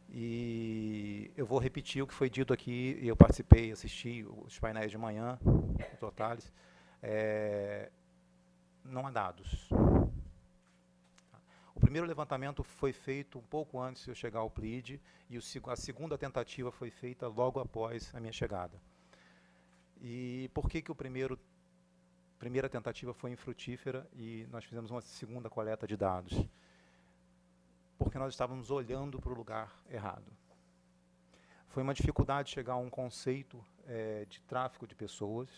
E eu vou repetir o que foi dito aqui, eu participei, assisti os painéis de manhã, o Totales. Não há dados. O primeiro levantamento foi feito um pouco antes de eu chegar ao PLID, e a segunda tentativa foi feita logo após a minha chegada. E por que a primeira tentativa foi infrutífera e nós fizemos uma segunda coleta de dados? Porque nós estávamos olhando para o lugar errado. Foi uma dificuldade chegar a um conceito de tráfico de pessoas,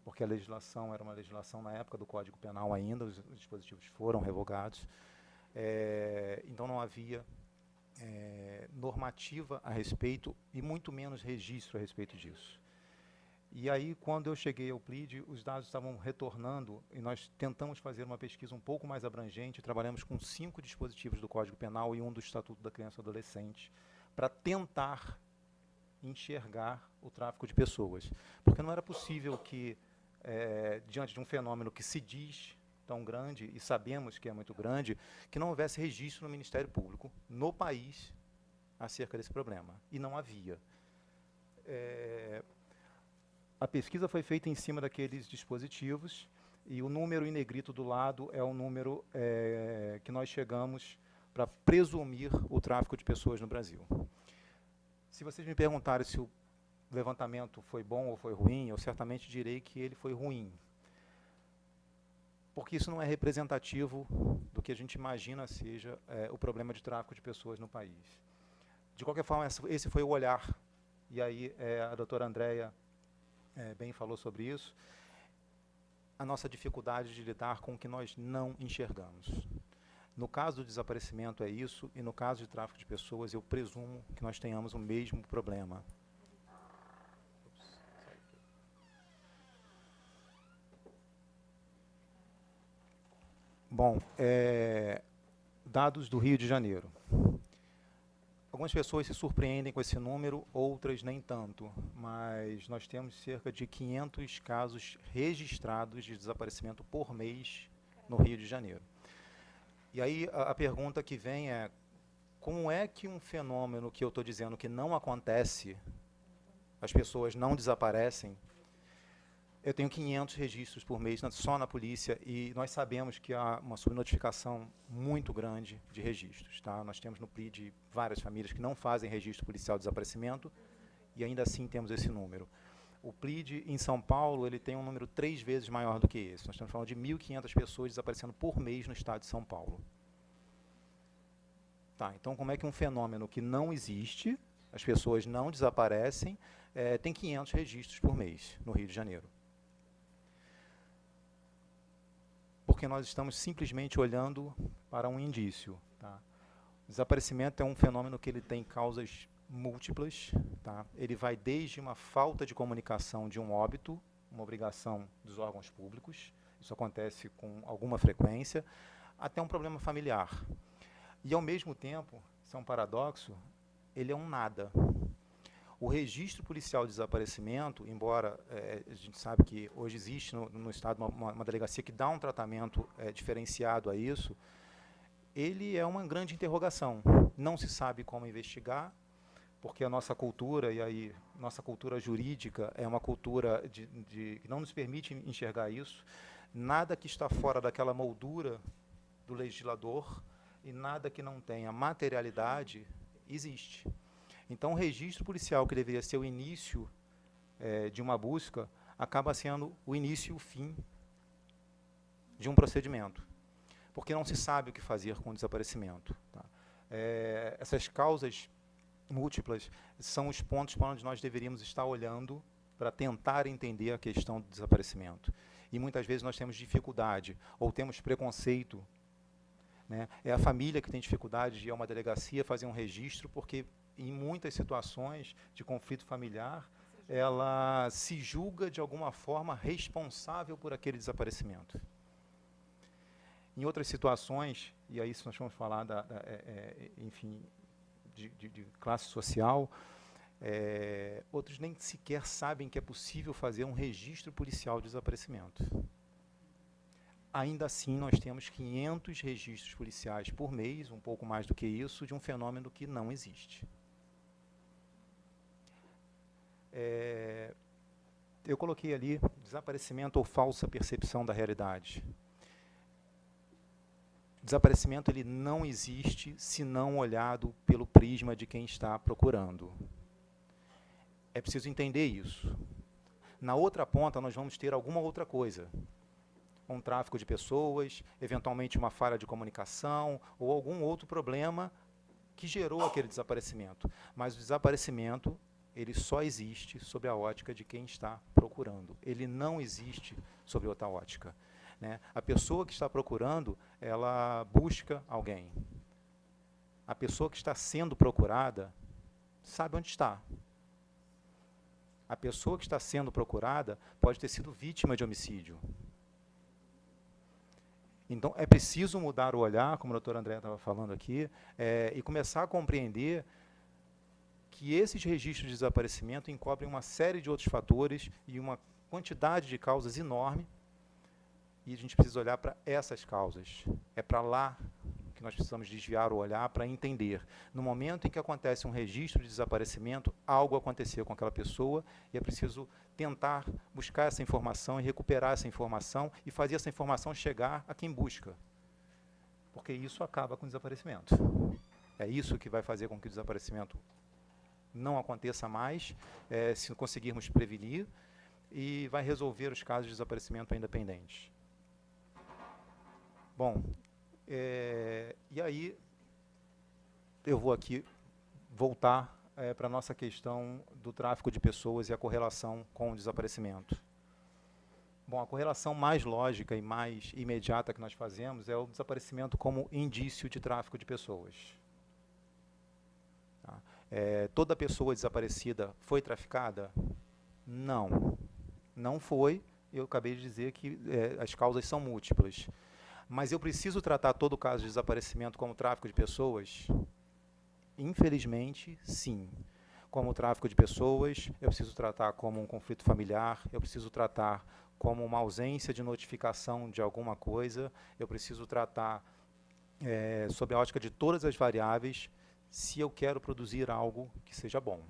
porque a legislação era uma legislação na época do Código Penal ainda, os dispositivos foram revogados. Então não havia normativa a respeito e muito menos registro a respeito disso. E aí, quando eu cheguei ao PLID, os dados estavam retornando e nós tentamos fazer uma pesquisa um pouco mais abrangente, trabalhamos com 5 dispositivos do Código Penal e um do Estatuto da Criança e do Adolescente, para tentar enxergar o tráfico de pessoas. Porque não era possível que, diante de um fenômeno que se diz tão grande, e sabemos que é muito grande, que não houvesse registro no Ministério Público, no país, acerca desse problema. E não havia. A pesquisa foi feita em cima daqueles dispositivos, e o número em negrito do lado é o número que nós chegamos para presumir o tráfico de pessoas no Brasil. Se vocês me perguntarem se o levantamento foi bom ou foi ruim, eu certamente direi que ele foi ruim. Porque isso não é representativo do que a gente imagina seja o problema de tráfico de pessoas no país. De qualquer forma, esse foi o olhar. E aí a doutora Andréia bem falou sobre isso. A nossa dificuldade de lidar com o que nós não enxergamos. No caso do desaparecimento é isso, e no caso de tráfico de pessoas, eu presumo que nós tenhamos o mesmo problema. Bom, dados do Rio de Janeiro. Algumas pessoas se surpreendem com esse número, outras nem tanto, mas nós temos cerca de 500 casos registrados de desaparecimento por mês no Rio de Janeiro. E aí a pergunta que vem é, como é que um fenômeno que eu estou dizendo que não acontece, as pessoas não desaparecem, eu tenho 500 registros por mês só na polícia, e nós sabemos que há uma subnotificação muito grande de registros. Tá? Nós temos no PLID várias famílias que não fazem registro policial de desaparecimento, e ainda assim temos esse número. O PLID em São Paulo ele tem um número 3 vezes maior do que esse. Nós estamos falando de 1.500 pessoas desaparecendo por mês no estado de São Paulo. Tá, então, como é que um fenômeno que não existe, as pessoas não desaparecem, tem 500 registros por mês no Rio de Janeiro? Porque nós estamos simplesmente olhando para um indício. Tá? O desaparecimento é um fenômeno que ele tem causas múltiplas. Tá? Ele vai desde uma falta de comunicação de um óbito, uma obrigação dos órgãos públicos, isso acontece com alguma frequência, até um problema familiar. E, ao mesmo tempo, isso é um paradoxo, ele é um nada. O registro policial de desaparecimento, embora a gente sabe que hoje existe no Estado uma delegacia que dá um tratamento diferenciado a isso, ele é uma grande interrogação. Não se sabe como investigar, porque a nossa cultura, e aí nossa cultura jurídica é uma cultura que não nos permite enxergar isso. Nada que está fora daquela moldura do legislador e nada que não tenha materialidade existe. Então, o registro policial, que deveria ser o início de uma busca, acaba sendo o início e o fim de um procedimento, porque não se sabe o que fazer com o desaparecimento. Tá? Essas causas múltiplas são os pontos para onde nós deveríamos estar olhando para tentar entender a questão do desaparecimento. E muitas vezes nós temos dificuldade, ou temos preconceito. Né? É a família que tem dificuldade de ir a uma delegacia fazer um registro, porque em muitas situações de conflito familiar, ela se julga de alguma forma responsável por aquele desaparecimento. Em outras situações, e aí se nós vamos falar enfim, de classe social, outros nem sequer sabem que é possível fazer um registro policial de desaparecimento. Ainda assim, nós temos 500 registros policiais por mês, um pouco mais do que isso, de um fenômeno que não existe. Eu coloquei ali desaparecimento ou falsa percepção da realidade. Desaparecimento ele não existe se não olhado pelo prisma de quem está procurando. É preciso entender isso. Na outra ponta, nós vamos ter alguma outra coisa. Um tráfico de pessoas, eventualmente uma falha de comunicação, ou algum outro problema que gerou aquele desaparecimento. Mas o desaparecimento, ele só existe sob a ótica de quem está procurando. Ele não existe sob outra ótica. Né? A pessoa que está procurando, ela busca alguém. A pessoa que está sendo procurada sabe onde está. A pessoa que está sendo procurada pode ter sido vítima de homicídio. Então, é preciso mudar o olhar, como a doutora Andréa estava falando aqui, e começar a compreender que esses registros de desaparecimento encobrem uma série de outros fatores e uma quantidade de causas enorme, e a gente precisa olhar para essas causas. É para lá que nós precisamos desviar o olhar para entender. No momento em que acontece um registro de desaparecimento, algo aconteceu com aquela pessoa e é preciso tentar buscar essa informação e recuperar essa informação e fazer essa informação chegar a quem busca. Porque isso acaba com o desaparecimento. É isso que vai fazer com que o desaparecimento não aconteça mais, se conseguirmos prevenir, e vai resolver os casos de desaparecimento ainda pendentes. Bom, e aí eu vou aqui voltar para a nossa questão do tráfico de pessoas e a correlação com o desaparecimento. Bom, a correlação mais lógica e mais imediata que nós fazemos é o desaparecimento como indício de tráfico de pessoas. Tá? Toda pessoa desaparecida foi traficada? Não. Não foi. Eu acabei de dizer que as causas são múltiplas. Mas eu preciso tratar todo o caso de desaparecimento como tráfico de pessoas? Infelizmente, sim. Como tráfico de pessoas, eu preciso tratar como um conflito familiar, eu preciso tratar como uma ausência de notificação de alguma coisa, eu preciso tratar sob a ótica de todas as variáveis, se eu quero produzir algo que seja bom.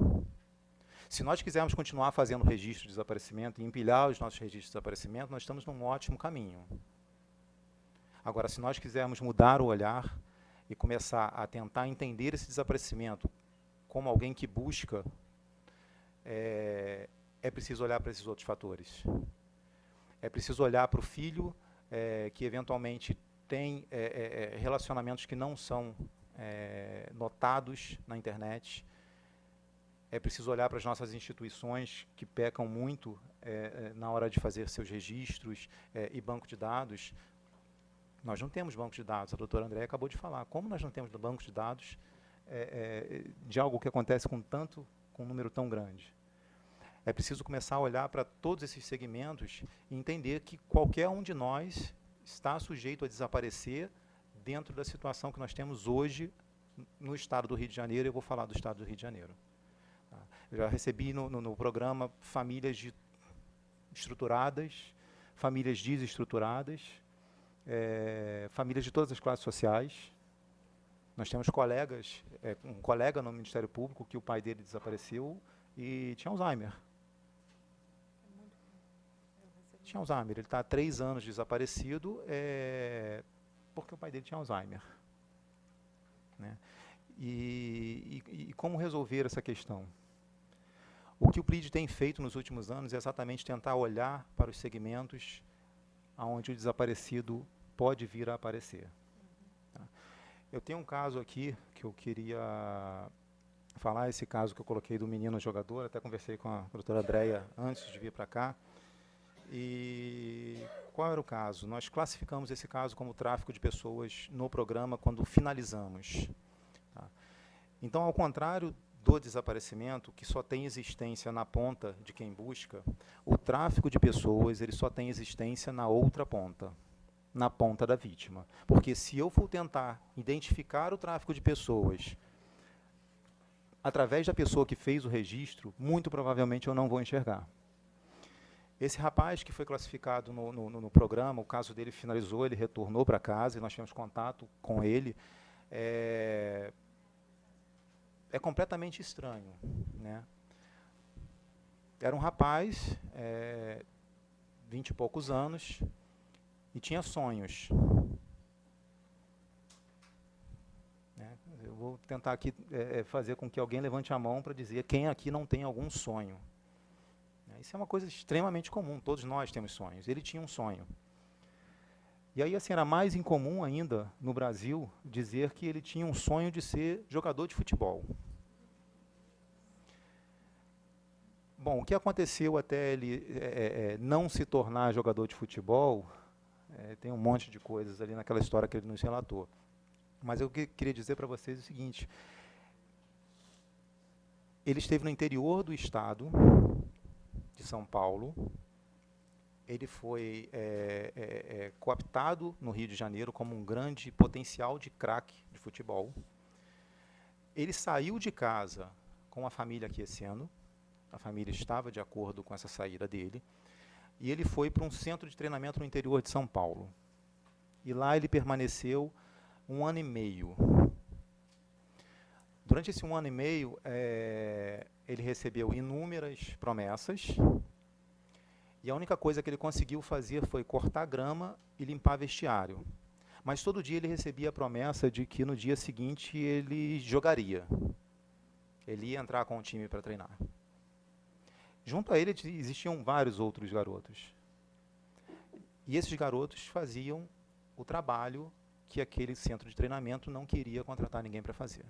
Se nós quisermos continuar fazendo registro de desaparecimento e empilhar os nossos registros de desaparecimento, nós estamos num ótimo caminho. Agora, se nós quisermos mudar o olhar e começar a tentar entender esse desaparecimento como alguém que busca, é preciso olhar para esses outros fatores. É preciso olhar para o filho que eventualmente tem relacionamentos que não são notados na internet. É preciso olhar para as nossas instituições que pecam muito na hora de fazer seus registros e banco de dados. Nós não temos banco de dados, a doutora Andréa acabou de falar. Como nós não temos banco de dados de algo que acontece com um número tão grande? É preciso começar a olhar para todos esses segmentos e entender que qualquer um de nós está sujeito a desaparecer dentro da situação que nós temos hoje no estado do Rio de Janeiro. Eu vou falar do estado do Rio de Janeiro. Tá? Eu já recebi no programa famílias estruturadas, famílias desestruturadas, famílias de todas as classes sociais. Nós temos colegas, um colega no Ministério Público que o pai dele desapareceu e tinha Alzheimer. Tinha Alzheimer, ele está há 3 anos desaparecido porque o pai dele tinha Alzheimer. Né? E como resolver essa questão? O que o PRID tem feito nos últimos anos é exatamente tentar olhar para os segmentos onde o desaparecido pode vir a aparecer. Tá? Eu tenho um caso aqui que eu queria falar, esse caso que eu coloquei do menino jogador, até conversei com a doutora Andréa antes de vir para cá. E qual era o caso? Nós classificamos esse caso como tráfico de pessoas no programa quando finalizamos. Tá? Então, ao contrário do desaparecimento, que só tem existência na ponta de quem busca, o tráfico de pessoas ele só tem existência na outra ponta, na ponta da vítima. Porque se eu for tentar identificar o tráfico de pessoas através da pessoa que fez o registro, muito provavelmente eu não vou enxergar. Esse rapaz que foi classificado no programa, o caso dele finalizou, ele retornou para casa e nós tivemos contato com ele. É completamente estranho. Né? Era um rapaz, 20 e poucos anos, e tinha sonhos. Né? Eu vou tentar aqui fazer com que alguém levante a mão para dizer quem aqui não tem algum sonho. Isso é uma coisa extremamente comum, todos nós temos sonhos. Ele tinha um sonho. E aí, assim, era mais incomum ainda, no Brasil, dizer que ele tinha um sonho de ser jogador de futebol. Bom, o que aconteceu até ele não se tornar jogador de futebol, tem um monte de coisas ali naquela história que ele nos relatou. Mas eu queria dizer para vocês o seguinte: ele esteve no interior do estado, São Paulo. Ele foi cooptado no Rio de Janeiro como um grande potencial de craque de futebol. Ele saiu de casa com a família aquecendo, a família estava de acordo com essa saída dele, e ele foi para um centro de treinamento no interior de São Paulo. E lá ele permaneceu 1 ano e meio. Durante esse 1 ano e meio, ele recebeu inúmeras promessas, e a única coisa que ele conseguiu fazer foi cortar grama e limpar vestiário. Mas todo dia ele recebia a promessa de que no dia seguinte ele jogaria. Ele ia entrar com o time para treinar. Junto a ele existiam vários outros garotos. E esses garotos faziam o trabalho que aquele centro de treinamento não queria contratar ninguém para fazer.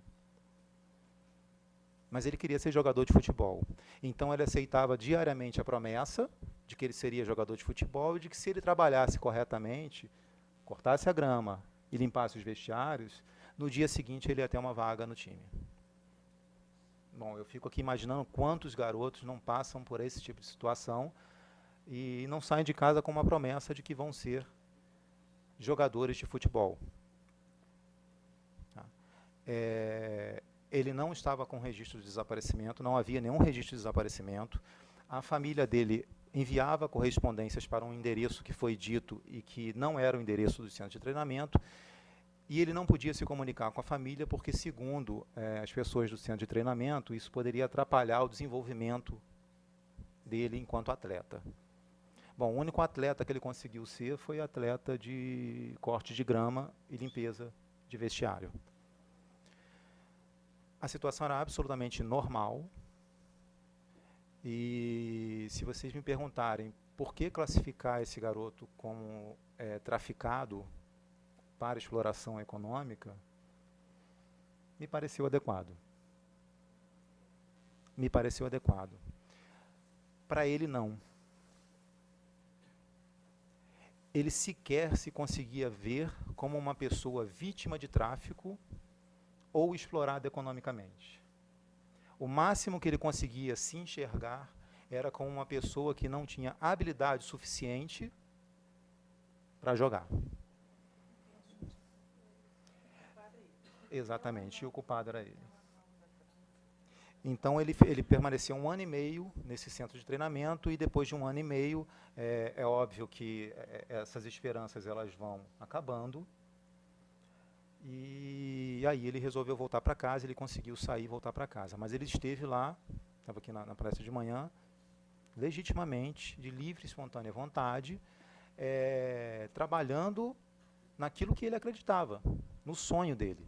Mas ele queria ser jogador de futebol. Então ele aceitava diariamente a promessa de que ele seria jogador de futebol e de que se ele trabalhasse corretamente, cortasse a grama e limpasse os vestiários, no dia seguinte ele ia ter uma vaga no time. Bom, eu fico aqui imaginando quantos garotos não passam por esse tipo de situação e não saem de casa com uma promessa de que vão ser jogadores de futebol. Tá? Ele não estava com registro de desaparecimento, não havia nenhum registro de desaparecimento. A família dele enviava correspondências para um endereço que foi dito e que não era o endereço do centro de treinamento, e ele não podia se comunicar com a família porque, segundo as pessoas do centro de treinamento, isso poderia atrapalhar o desenvolvimento dele enquanto atleta. Bom, o único atleta que ele conseguiu ser foi atleta de corte de grama e limpeza de vestiário. A situação era absolutamente normal. E se vocês me perguntarem por que classificar esse garoto como traficado para exploração econômica, me pareceu adequado. Me pareceu adequado. Para ele, não. Ele sequer se conseguia ver como uma pessoa vítima de tráfico ou explorada economicamente. O máximo que ele conseguia se enxergar era como uma pessoa que não tinha habilidade suficiente para jogar. Exatamente, e o culpado era ele. Então ele permaneceu 1 ano e meio nesse centro de treinamento e depois de 1 ano e meio, é óbvio que essas esperanças elas vão acabando. E aí ele resolveu voltar para casa, ele conseguiu sair e voltar para casa. Mas ele esteve lá, estava aqui na palestra de manhã, legitimamente, de livre e espontânea vontade, trabalhando naquilo que ele acreditava, no sonho dele.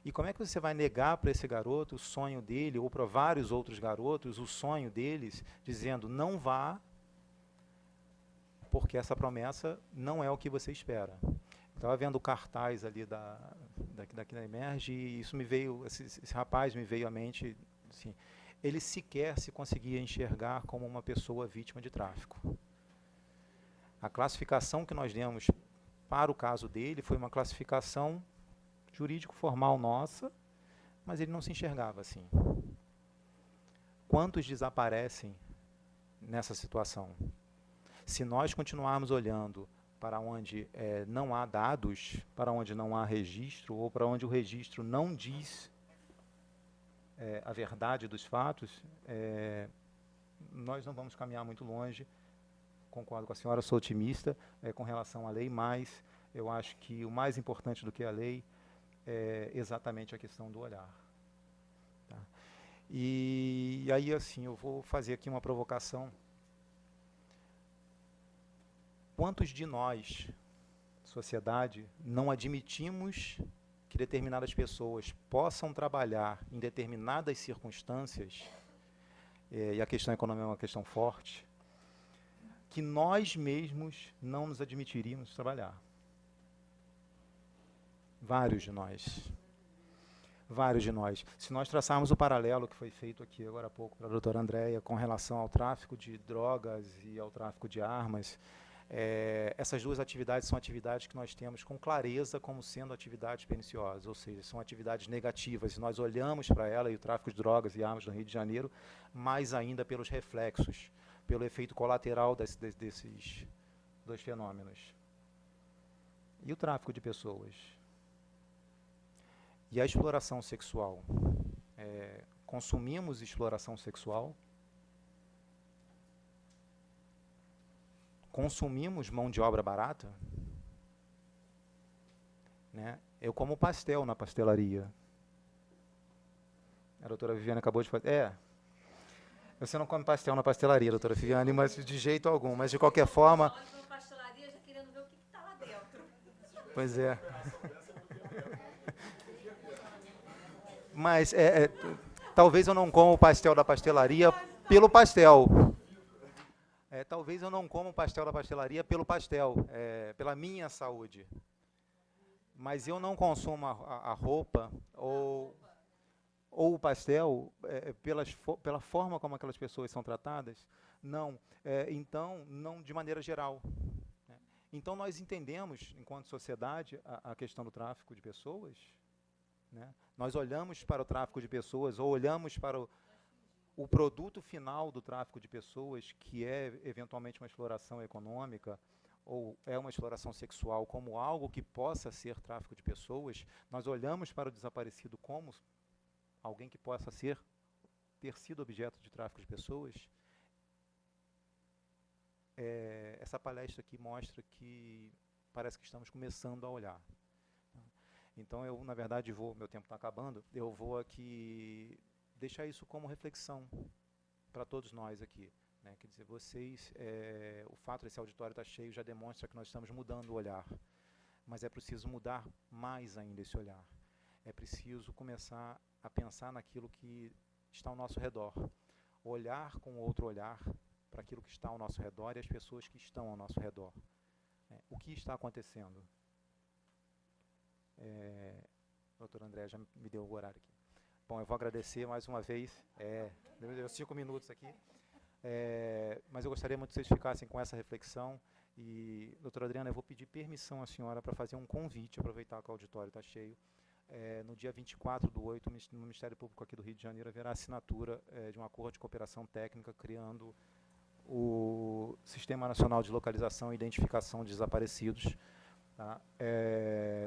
E como é que você vai negar para esse garoto o sonho dele, ou para vários outros garotos, o sonho deles, dizendo, não vá, porque essa promessa não é o que você espera. Estava vendo o cartaz ali daqui da Emerge e isso me veio, esse rapaz me veio à mente, assim, ele sequer se conseguia enxergar como uma pessoa vítima de tráfico. A classificação que nós demos para o caso dele foi uma classificação jurídico-formal nossa, mas ele não se enxergava assim. Quantos desaparecem nessa situação? Se nós continuarmos olhando para onde não há dados, para onde não há registro, ou para onde o registro não diz a verdade dos fatos, nós não vamos caminhar muito longe. Concordo com a senhora, sou otimista com relação à lei, mas eu acho que o mais importante do que a lei é exatamente a questão do olhar. Tá? E aí, assim, eu vou fazer aqui uma provocação. Quantos de nós, sociedade, não admitimos que determinadas pessoas possam trabalhar em determinadas circunstâncias, e a questão econômica é uma questão forte, que nós mesmos não nos admitiríamos trabalhar? Vários de nós. Vários de nós. Se nós traçarmos o paralelo que foi feito aqui agora há pouco pela doutora Andréia com relação ao tráfico de drogas e ao tráfico de armas, Essas duas atividades são atividades que nós temos com clareza como sendo atividades perniciosas, ou seja, são atividades negativas, e nós olhamos para ela, e o tráfico de drogas e armas no Rio de Janeiro, mais ainda pelos reflexos, pelo efeito colateral desses dois fenômenos. E o tráfico de pessoas? E a exploração sexual? Consumimos exploração sexual? Consumimos mão de obra barata? Né? Eu como pastel na pastelaria. A doutora Viviane acabou de fazer. Você não come pastel na pastelaria, doutora Viviane, mas de jeito algum. Mas de qualquer forma. Pastelaria já querendo ver o que está lá dentro. Pois é. Mas talvez eu não como o pastel da pastelaria pelo pastel. Talvez eu não como o pastel da pastelaria pelo pastel, pela minha saúde. Mas eu não consumo a roupa ou o pastel pela forma como aquelas pessoas são tratadas? Não. Então, não de maneira geral. Então, nós entendemos, enquanto sociedade, a questão do tráfico de pessoas. Né? Nós olhamos para o tráfico de pessoas, ou olhamos para o produto final do tráfico de pessoas, que é eventualmente uma exploração econômica, ou é uma exploração sexual, como algo que possa ser tráfico de pessoas. Nós olhamos para o desaparecido como alguém que possa ter sido objeto de tráfico de pessoas. Essa palestra aqui mostra que parece que estamos começando a olhar. Então, eu, na verdade, meu tempo está acabando, eu vou aqui deixar isso como reflexão para todos nós aqui. Né? Quer dizer, vocês, o fato desse auditório estar cheio já demonstra que nós estamos mudando o olhar, mas é preciso mudar mais ainda esse olhar. É preciso começar a pensar naquilo que está ao nosso redor, olhar com outro olhar para aquilo que está ao nosso redor e as pessoas que estão ao nosso redor. O que está acontecendo? Doutor André já me deu o horário aqui. Bom, eu vou agradecer mais uma vez. Deu 5 minutos aqui. Mas eu gostaria muito que vocês ficassem com essa reflexão. E, doutora Adriana, eu vou pedir permissão à senhora para fazer um convite, aproveitar que o auditório está cheio. No dia 24/8, no Ministério Público aqui do Rio de Janeiro, haverá assinatura de um acordo de cooperação técnica criando o Sistema Nacional de Localização e Identificação de Desaparecidos. Tá?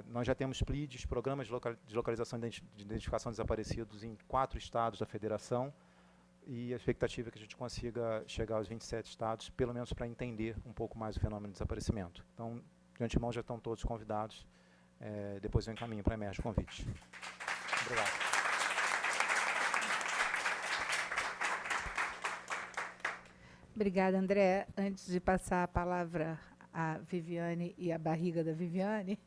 Nós já temos PLIDs, Programas de Localização e Identificação de Desaparecidos, em 4 estados da federação, e a expectativa é que a gente consiga chegar aos 27 estados, pelo menos para entender um pouco mais o fenômeno de desaparecimento. Então, de antemão, já estão todos convidados. Depois eu encaminho para a Emerge o convite. Obrigado. Obrigada, André. Antes de passar a palavra à Viviane e à barriga da Viviane,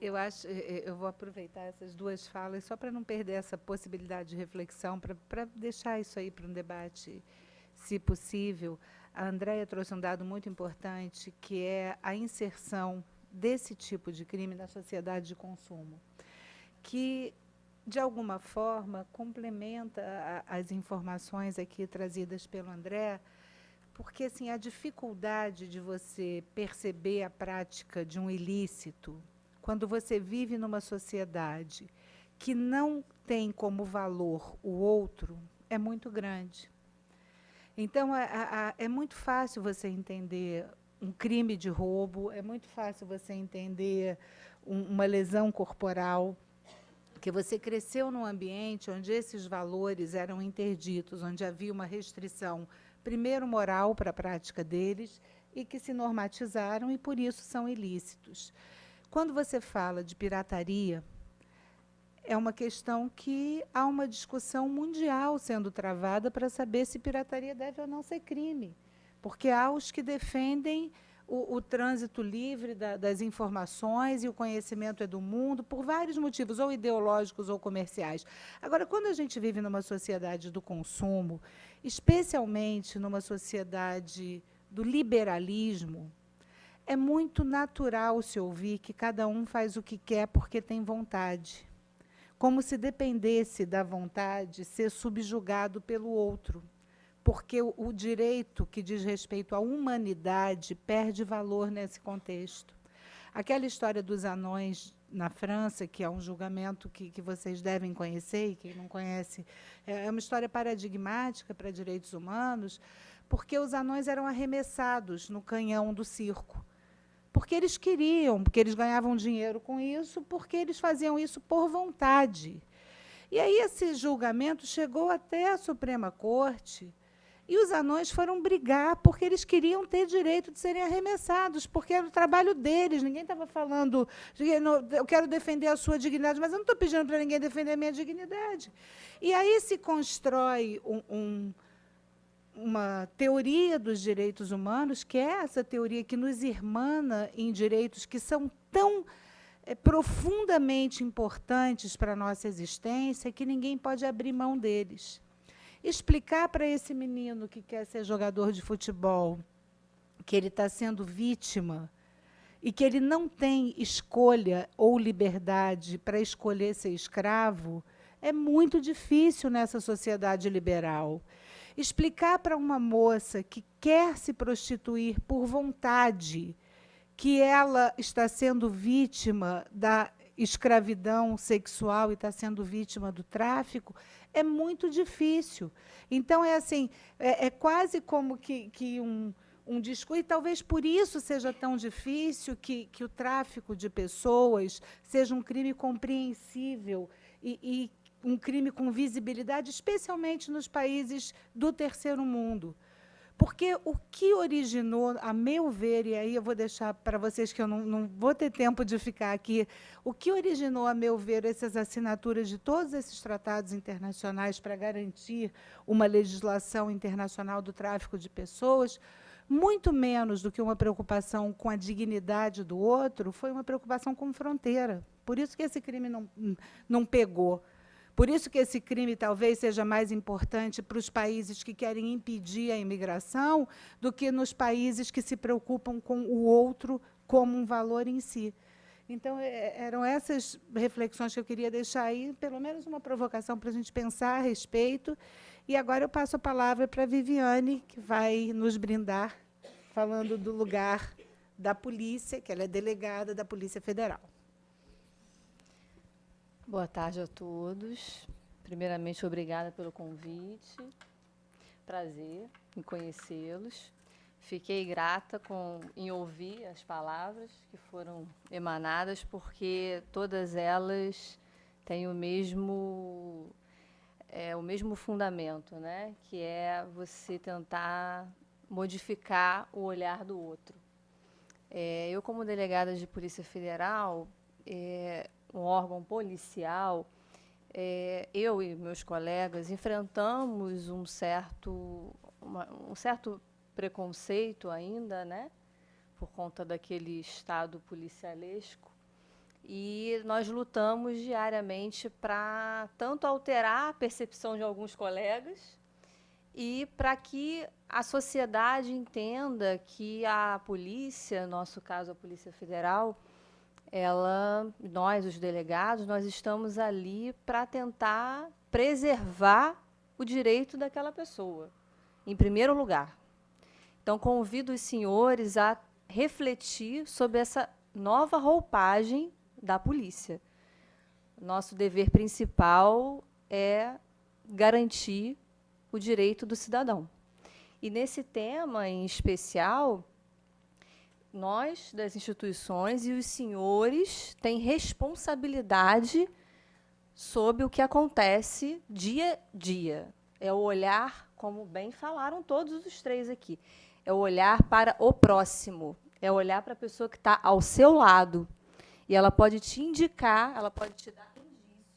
eu vou aproveitar essas duas falas só para não perder essa possibilidade de reflexão, para deixar isso aí para um debate, se possível. A Andréia trouxe um dado muito importante, que é a inserção desse tipo de crime na sociedade de consumo, que, de alguma forma, complementa as informações aqui trazidas pelo André, porque assim, a dificuldade de você perceber a prática de um ilícito, quando você vive numa sociedade que não tem como valor o outro, é muito grande. Então, é muito fácil você entender um crime de roubo, é muito fácil você entender uma lesão corporal, que você cresceu num ambiente onde esses valores eram interditos, onde havia uma restrição, primeiro moral para a prática deles, e que se normatizaram e, por isso, são ilícitos. Quando você fala de pirataria, é uma questão que há uma discussão mundial sendo travada para saber se pirataria deve ou não ser crime. Porque há os que defendem o trânsito livre das informações e o conhecimento é do mundo, por vários motivos, ou ideológicos ou comerciais. Agora, quando a gente vive numa sociedade do consumo, especialmente numa sociedade do liberalismo, é muito natural se ouvir que cada um faz o que quer porque tem vontade, como se dependesse da vontade ser subjugado pelo outro. porque o direito que diz respeito à humanidade perde valor nesse contexto. Aquela história dos anões na França, que é um julgamento que vocês devem conhecer, e quem não conhece, é uma história paradigmática para direitos humanos, porque os anões eram arremessados no canhão do circo. Porque eles queriam, porque eles ganhavam dinheiro com isso, porque eles faziam isso por vontade. E aí esse julgamento chegou até a Suprema Corte, e os anões foram brigar porque eles queriam ter direito de serem arremessados, porque era o trabalho deles. Ninguém estava falando, eu quero defender a sua dignidade, mas eu não estou pedindo para ninguém defender a minha dignidade. E aí se constrói uma teoria dos direitos humanos, que é essa teoria que nos irmana em direitos que são tão profundamente importantes para a nossa existência, que ninguém pode abrir mão deles. Explicar para esse menino que quer ser jogador de futebol que ele está sendo vítima e que ele não tem escolha ou liberdade para escolher ser escravo é muito difícil nessa sociedade liberal. Explicar para uma moça que quer se prostituir por vontade que ela está sendo vítima da escravidão sexual e está sendo vítima do tráfico é muito difícil. Então, é assim, é quase como que um discurso, e talvez por isso seja tão difícil que o tráfico de pessoas seja um crime compreensível e um crime com visibilidade, especialmente nos países do terceiro mundo. Porque o que originou, a meu ver, e aí eu vou deixar para vocês que eu não vou ter tempo de ficar aqui, o que originou, a meu ver, essas assinaturas de todos esses tratados internacionais para garantir uma legislação internacional do tráfico de pessoas, muito menos do que uma preocupação com a dignidade do outro, foi uma preocupação com fronteira. Por isso que esse crime não pegou. Por isso que esse crime talvez seja mais importante para os países que querem impedir a imigração do que nos países que se preocupam com o outro como um valor em si. Então, eram essas reflexões que eu queria deixar aí, pelo menos uma provocação para a gente pensar a respeito. E agora eu passo a palavra para a Viviane, que vai nos brindar, falando do lugar da polícia, que ela é delegada da Polícia Federal. Boa tarde a todos. Primeiramente, obrigada pelo convite. Prazer em conhecê-los. Fiquei grata em ouvir as palavras que foram emanadas, porque todas elas têm o mesmo fundamento, né? Que é você tentar modificar o olhar do outro. Eu, como delegada de Polícia Federal, um órgão policial, eu e meus colegas enfrentamos um certo preconceito ainda, né, por conta daquele estado policialesco, e nós lutamos diariamente para tanto alterar a percepção de alguns colegas e para que a sociedade entenda que a polícia, no nosso caso a Polícia Federal, nós, os delegados, nós estamos ali para tentar preservar o direito daquela pessoa, em primeiro lugar. Então, convido os senhores a refletir sobre essa nova roupagem da polícia. Nosso dever principal é garantir o direito do cidadão. E, nesse tema em especial, nós, das instituições, e os senhores têm responsabilidade sobre o que acontece dia a dia. É o olhar, como bem falaram todos os três aqui, é o olhar para o próximo, é o olhar para a pessoa que está ao seu lado. E ela pode te indicar, ela pode te dar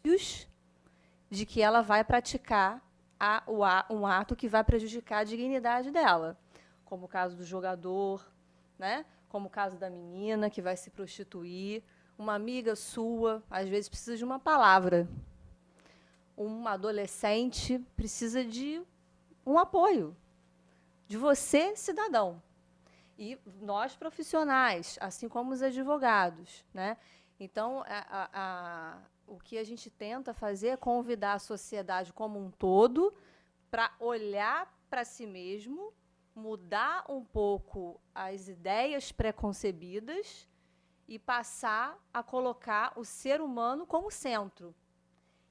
indícios de que ela vai praticar um ato que vai prejudicar a dignidade dela, como o caso do jogador, né? Como o caso da menina que vai se prostituir, uma amiga sua, às vezes, precisa de uma palavra. Um adolescente precisa de um apoio, de você, cidadão. E nós, profissionais, assim como os advogados, né? Então, o que a gente tenta fazer é convidar a sociedade como um todo para olhar para si mesmo, mudar um pouco as ideias preconcebidas e passar a colocar o ser humano como centro.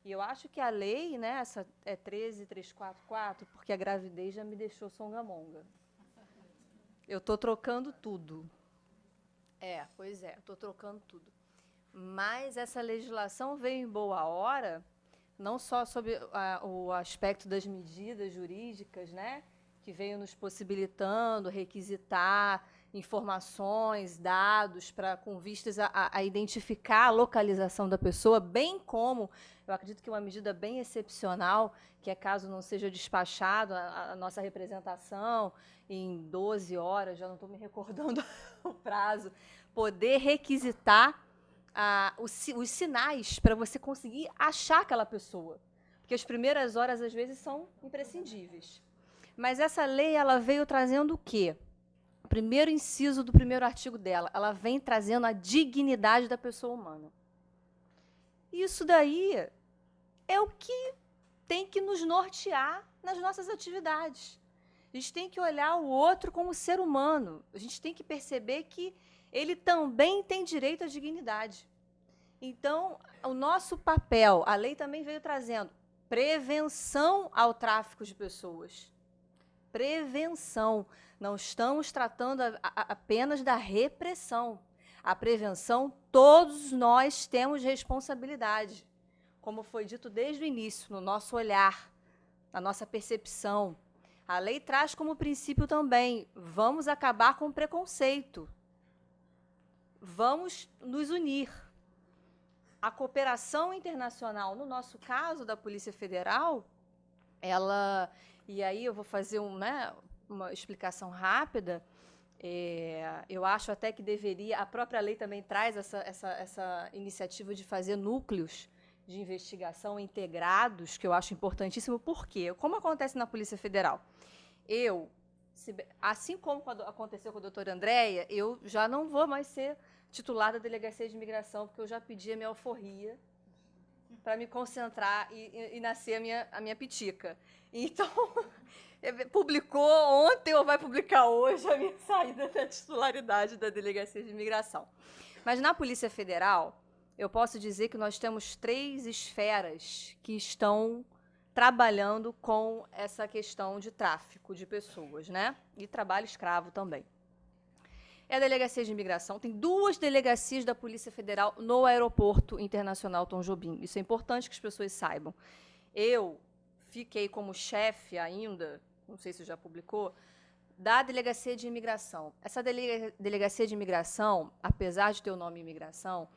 E eu acho que a lei, né, essa é 13344, porque a gravidez já me deixou songamonga. Eu estou trocando tudo. Pois é, estou trocando tudo. Mas essa legislação veio em boa hora, não só sobre o aspecto das medidas jurídicas, né, que veio nos possibilitando requisitar informações, dados, com vistas a identificar a localização da pessoa, bem como, eu acredito que uma medida bem excepcional, que é caso não seja despachado a nossa representação em 12 horas, já não estou me recordando o prazo, poder requisitar os sinais para você conseguir achar aquela pessoa. Porque as primeiras horas, às vezes, são imprescindíveis. Mas essa lei ela veio trazendo o quê? O primeiro inciso do primeiro artigo dela, ela vem trazendo a dignidade da pessoa humana. Isso daí é o que tem que nos nortear nas nossas atividades. A gente tem que olhar o outro como ser humano. A gente tem que perceber que ele também tem direito à dignidade. Então, o nosso papel, a lei também veio trazendo prevenção ao tráfico de pessoas. Prevenção. Não estamos tratando apenas da repressão. A prevenção, todos nós temos responsabilidade. Como foi dito desde o início, no nosso olhar, na nossa percepção. A lei traz como princípio também, vamos acabar com o preconceito. Vamos nos unir. A cooperação internacional, no nosso caso, da Polícia Federal, ela... E aí eu vou fazer uma explicação rápida. Eu acho até que deveria... A própria lei também traz essa iniciativa de fazer núcleos de investigação integrados, que eu acho importantíssimo. Por quê? Como acontece na Polícia Federal? Assim como aconteceu com a doutora Andréia, eu já não vou mais ser titular da Delegacia de Imigração, porque eu já pedi a minha alforria para me concentrar e nascer a minha pitica. Então, publicou ontem ou vai publicar hoje a minha saída da titularidade da Delegacia de Imigração. Mas na Polícia Federal, eu posso dizer que nós temos 3 esferas que estão trabalhando com essa questão de tráfico de pessoas, né? E trabalho escravo também. É a Delegacia de Imigração. Tem 2 delegacias da Polícia Federal no Aeroporto Internacional Tom Jobim. Isso é importante que as pessoas saibam. Eu fiquei como chefe ainda, não sei se já publicou, da Delegacia de Imigração. Essa Delegacia de Imigração, apesar de ter o nome Imigração,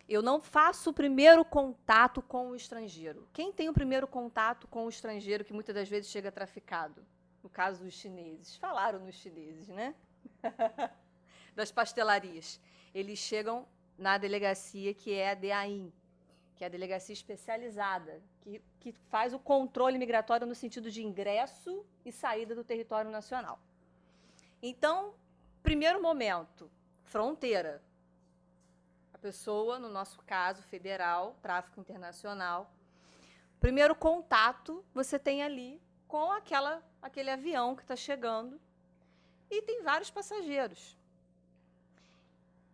eu não faço o primeiro contato com o estrangeiro. Quem tem o primeiro contato com o estrangeiro, que muitas das vezes chega traficado? No caso dos chineses. Falaram nos chineses, né? Das pastelarias. Eles chegam na delegacia que é a DAIM, que é a delegacia especializada, que faz o controle migratório no sentido de ingresso e saída do território nacional. Então, primeiro momento, fronteira. A pessoa, no nosso caso, federal, tráfico internacional. Primeiro contato você tem ali com aquele avião que está chegando e tem vários passageiros.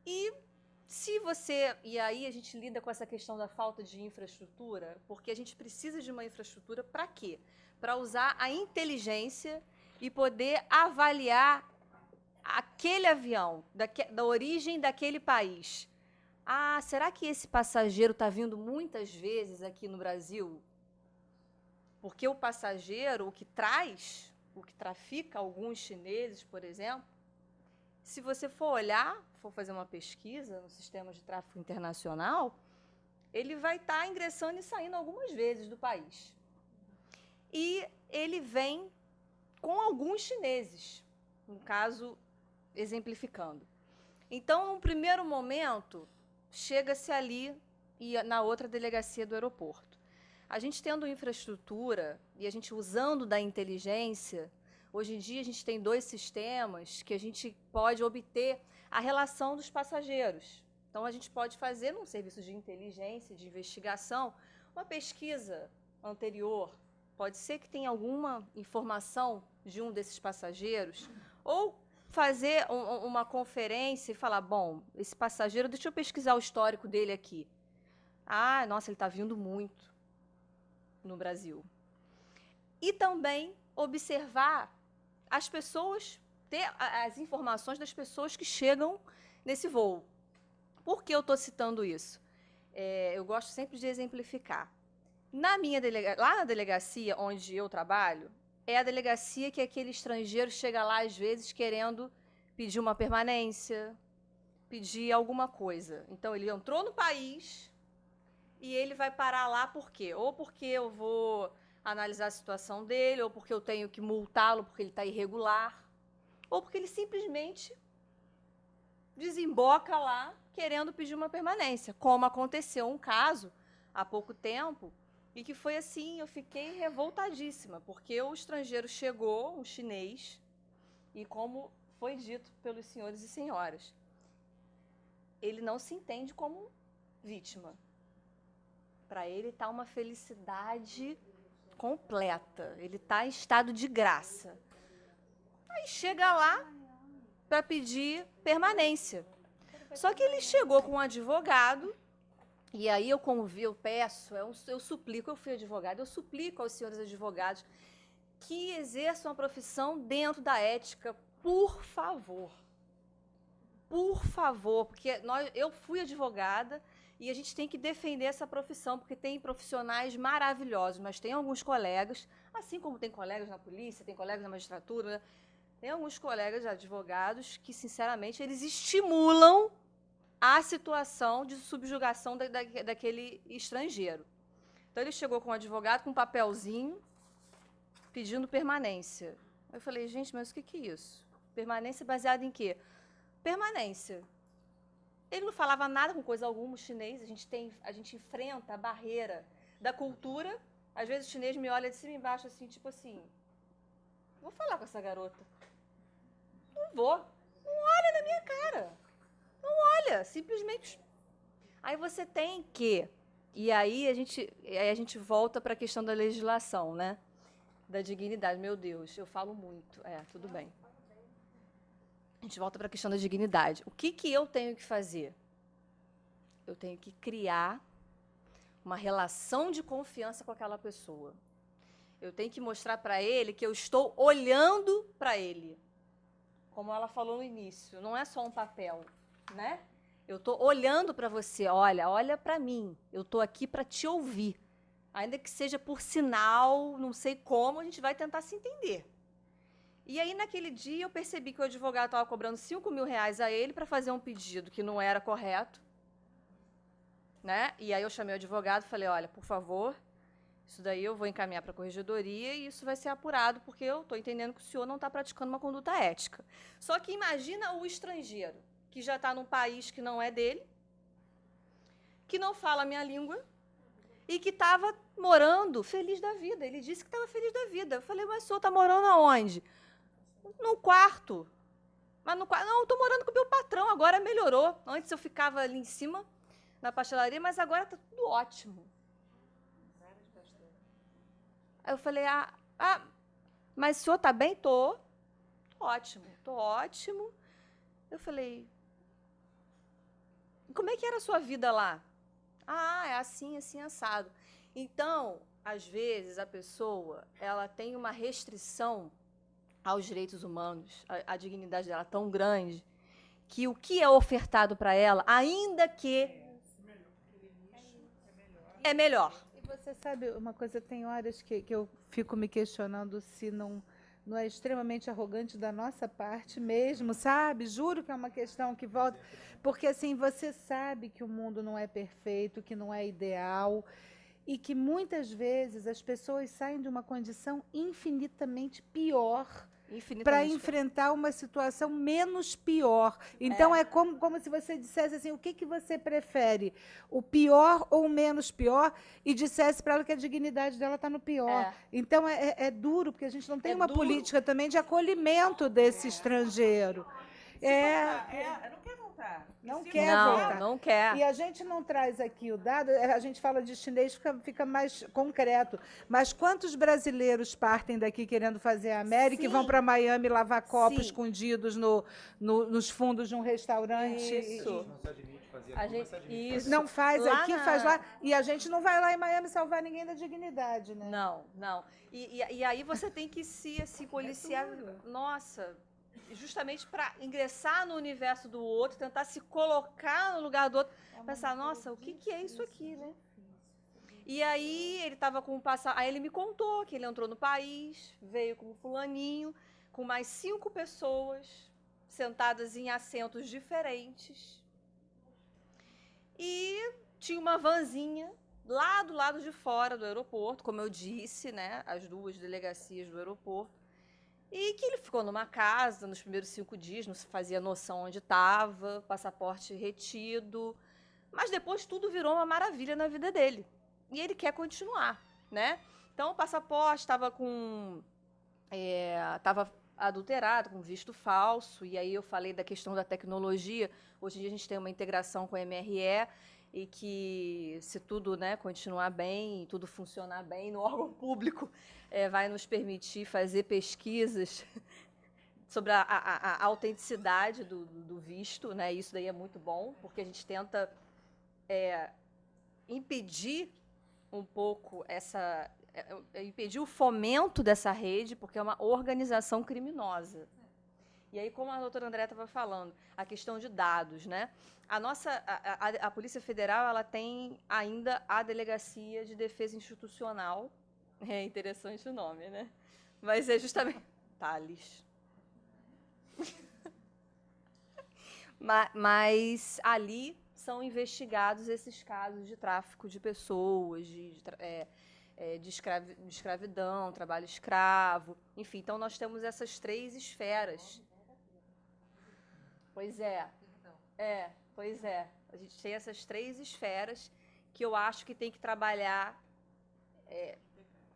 E aí a gente lida com essa questão da falta de infraestrutura, porque a gente precisa de uma infraestrutura para quê? Para usar a inteligência e poder avaliar aquele avião, da origem daquele país. Será que esse passageiro está vindo muitas vezes aqui no Brasil? Porque o passageiro, o que trafica alguns chineses, por exemplo, se você for olhar, for fazer uma pesquisa no sistema de tráfico internacional, ele vai estar ingressando e saindo algumas vezes do país. E ele vem com alguns chineses, no caso, exemplificando. Então, no primeiro momento, chega-se ali e na outra delegacia do aeroporto. A gente tendo infraestrutura e a gente usando da inteligência, hoje em dia a gente tem 2 sistemas que a gente pode obter a relação dos passageiros. Então, a gente pode fazer, num serviço de inteligência, de investigação, uma pesquisa anterior. Pode ser que tenha alguma informação de um desses passageiros, ou fazer uma conferência e falar, bom, esse passageiro, deixa eu pesquisar o histórico dele aqui. Ah, nossa, ele está vindo muito no Brasil. E também observar as pessoas, ter as informações das pessoas que chegam nesse voo. Por que eu estou citando isso? Eu gosto sempre de exemplificar. Lá na delegacia onde eu trabalho, é a delegacia que aquele estrangeiro chega lá, às vezes, querendo pedir uma permanência, pedir alguma coisa. Então, ele entrou no país e ele vai parar lá por quê? Ou porque eu vou analisar a situação dele, ou porque eu tenho que multá-lo porque ele está irregular, ou porque ele simplesmente desemboca lá querendo pedir uma permanência, como aconteceu um caso há pouco tempo, e que foi assim, eu fiquei revoltadíssima, porque o estrangeiro chegou, um chinês, e como foi dito pelos senhores e senhoras, ele não se entende como vítima. Para ele está uma felicidade completa, ele está em estado de graça. Aí chega lá para pedir permanência. Só que ele chegou com um advogado, e aí eu peço, eu suplico, eu fui advogada, eu suplico aos senhores advogados que exerçam a profissão dentro da ética, por favor. Por favor, porque eu fui advogada e a gente tem que defender essa profissão, porque tem profissionais maravilhosos, mas tem alguns colegas, assim como tem colegas na polícia, tem colegas na magistratura, né? Tem alguns colegas advogados que, sinceramente, eles estimulam a situação de subjugação daquele estrangeiro. Então, ele chegou com um advogado com um papelzinho pedindo permanência. Eu falei, gente, mas o que é isso? Permanência baseada em quê? Permanência. Ele não falava nada com coisa alguma, o chinês, a gente enfrenta a barreira da cultura. Às vezes o chinês me olha de cima e embaixo, assim, tipo assim, vou falar com essa garota. Não vou. Não olha na minha cara. Não olha, simplesmente. Aí você tem que... E aí a gente volta para a questão da legislação, né? Da dignidade. Meu Deus, eu falo muito. Tudo bem. A gente volta para a questão da dignidade. O que eu tenho que fazer? Eu tenho que criar uma relação de confiança com aquela pessoa. Eu tenho que mostrar para ele que eu estou olhando para ele. Como ela falou no início, não é só um papel, né? Eu estou olhando para você, olha para mim. Eu estou aqui para te ouvir. Ainda que seja por sinal, não sei como, a gente vai tentar se entender. E aí, naquele dia, eu percebi que o advogado estava cobrando R$5.000 a ele para fazer um pedido que não era correto. Né? E aí eu chamei o advogado e falei, olha, por favor, isso daí eu vou encaminhar para a corregedoria e isso vai ser apurado, porque eu estou entendendo que o senhor não está praticando uma conduta ética. Só que imagina o estrangeiro, que já está num país que não é dele, que não fala a minha língua e que estava morando feliz da vida. Ele disse que estava feliz da vida. Eu falei, mas o senhor está morando aonde? No quarto. Mas no quarto, não, eu estou morando com o meu patrão, agora melhorou. Antes eu ficava ali em cima, na pastelaria, mas agora está tudo ótimo. Aí eu falei, mas o senhor está bem? Tô ótimo. Eu falei, como é que era a sua vida lá? É assim, assado. Então, às vezes, a pessoa, ela tem uma restrição aos direitos humanos, a dignidade dela tão grande, que o que é ofertado para ela, ainda que é melhor. E você sabe, uma coisa, tem horas que eu fico me questionando se não é extremamente arrogante da nossa parte mesmo, sabe? Juro que é uma questão que volta, porque assim, você sabe que o mundo não é perfeito, que não é ideal, e que muitas vezes as pessoas saem de uma condição infinitamente pior para enfrentar uma situação menos pior. Então, é como se você dissesse assim, o que você prefere? O pior ou o menos pior? E dissesse para ela que a dignidade dela está no pior. Então, é duro, porque a gente não tem uma política também de acolhimento desse estrangeiro. Eu não quero voltar. Não Se quer não, voltar. não quer. E a gente não traz aqui o dado, a gente fala de chinês, fica mais concreto. Mas quantos brasileiros partem daqui querendo fazer a América e vão Sim. para Miami lavar copos Sim. escondidos nos fundos de um restaurante? Isso. Não se admite fazer A aqui, gente, mas se admite isso. Não faz Lá aqui, faz lá. E a gente não vai lá em Miami salvar ninguém da dignidade, né? Não, não. E aí você tem que se policiar. Nossa, justamente para ingressar no universo do outro, tentar se colocar no lugar do outro, pensar, nossa, o que é isso aqui, né? E aí ele estava com o passaporte. Aí ele me contou que ele entrou no país, veio com o fulaninho, com mais 5 pessoas sentadas em assentos diferentes. E tinha uma vanzinha lá do lado de fora do aeroporto, como eu disse, né? As 2 delegacias do aeroporto. E que ele ficou numa casa nos primeiros 5 dias, não se fazia noção onde estava, passaporte retido. Mas depois tudo virou uma maravilha na vida dele. E ele quer continuar, né? Então o passaporte estava estava adulterado, com visto falso. E aí eu falei da questão da tecnologia. Hoje em dia a gente tem uma integração com a MRE e que, se tudo, né, continuar bem, tudo funcionar bem no órgão público, vai nos permitir fazer pesquisas sobre a autenticidade do visto, né? Isso daí é muito bom, porque a gente tenta impedir um pouco impedir o fomento dessa rede, porque é uma organização criminosa. E aí, como a doutora André estava falando, a questão de dados, né? A Polícia Federal, ela tem ainda a Delegacia de Defesa Institucional. É interessante o nome, né? Mas é justamente... Thales. Mas ali são investigados esses casos de tráfico de pessoas, de escravidão, trabalho escravo, enfim. Então, nós temos essas 3 esferas. Pois é. Pois é. A gente tem essas 3 esferas que eu acho que tem que trabalhar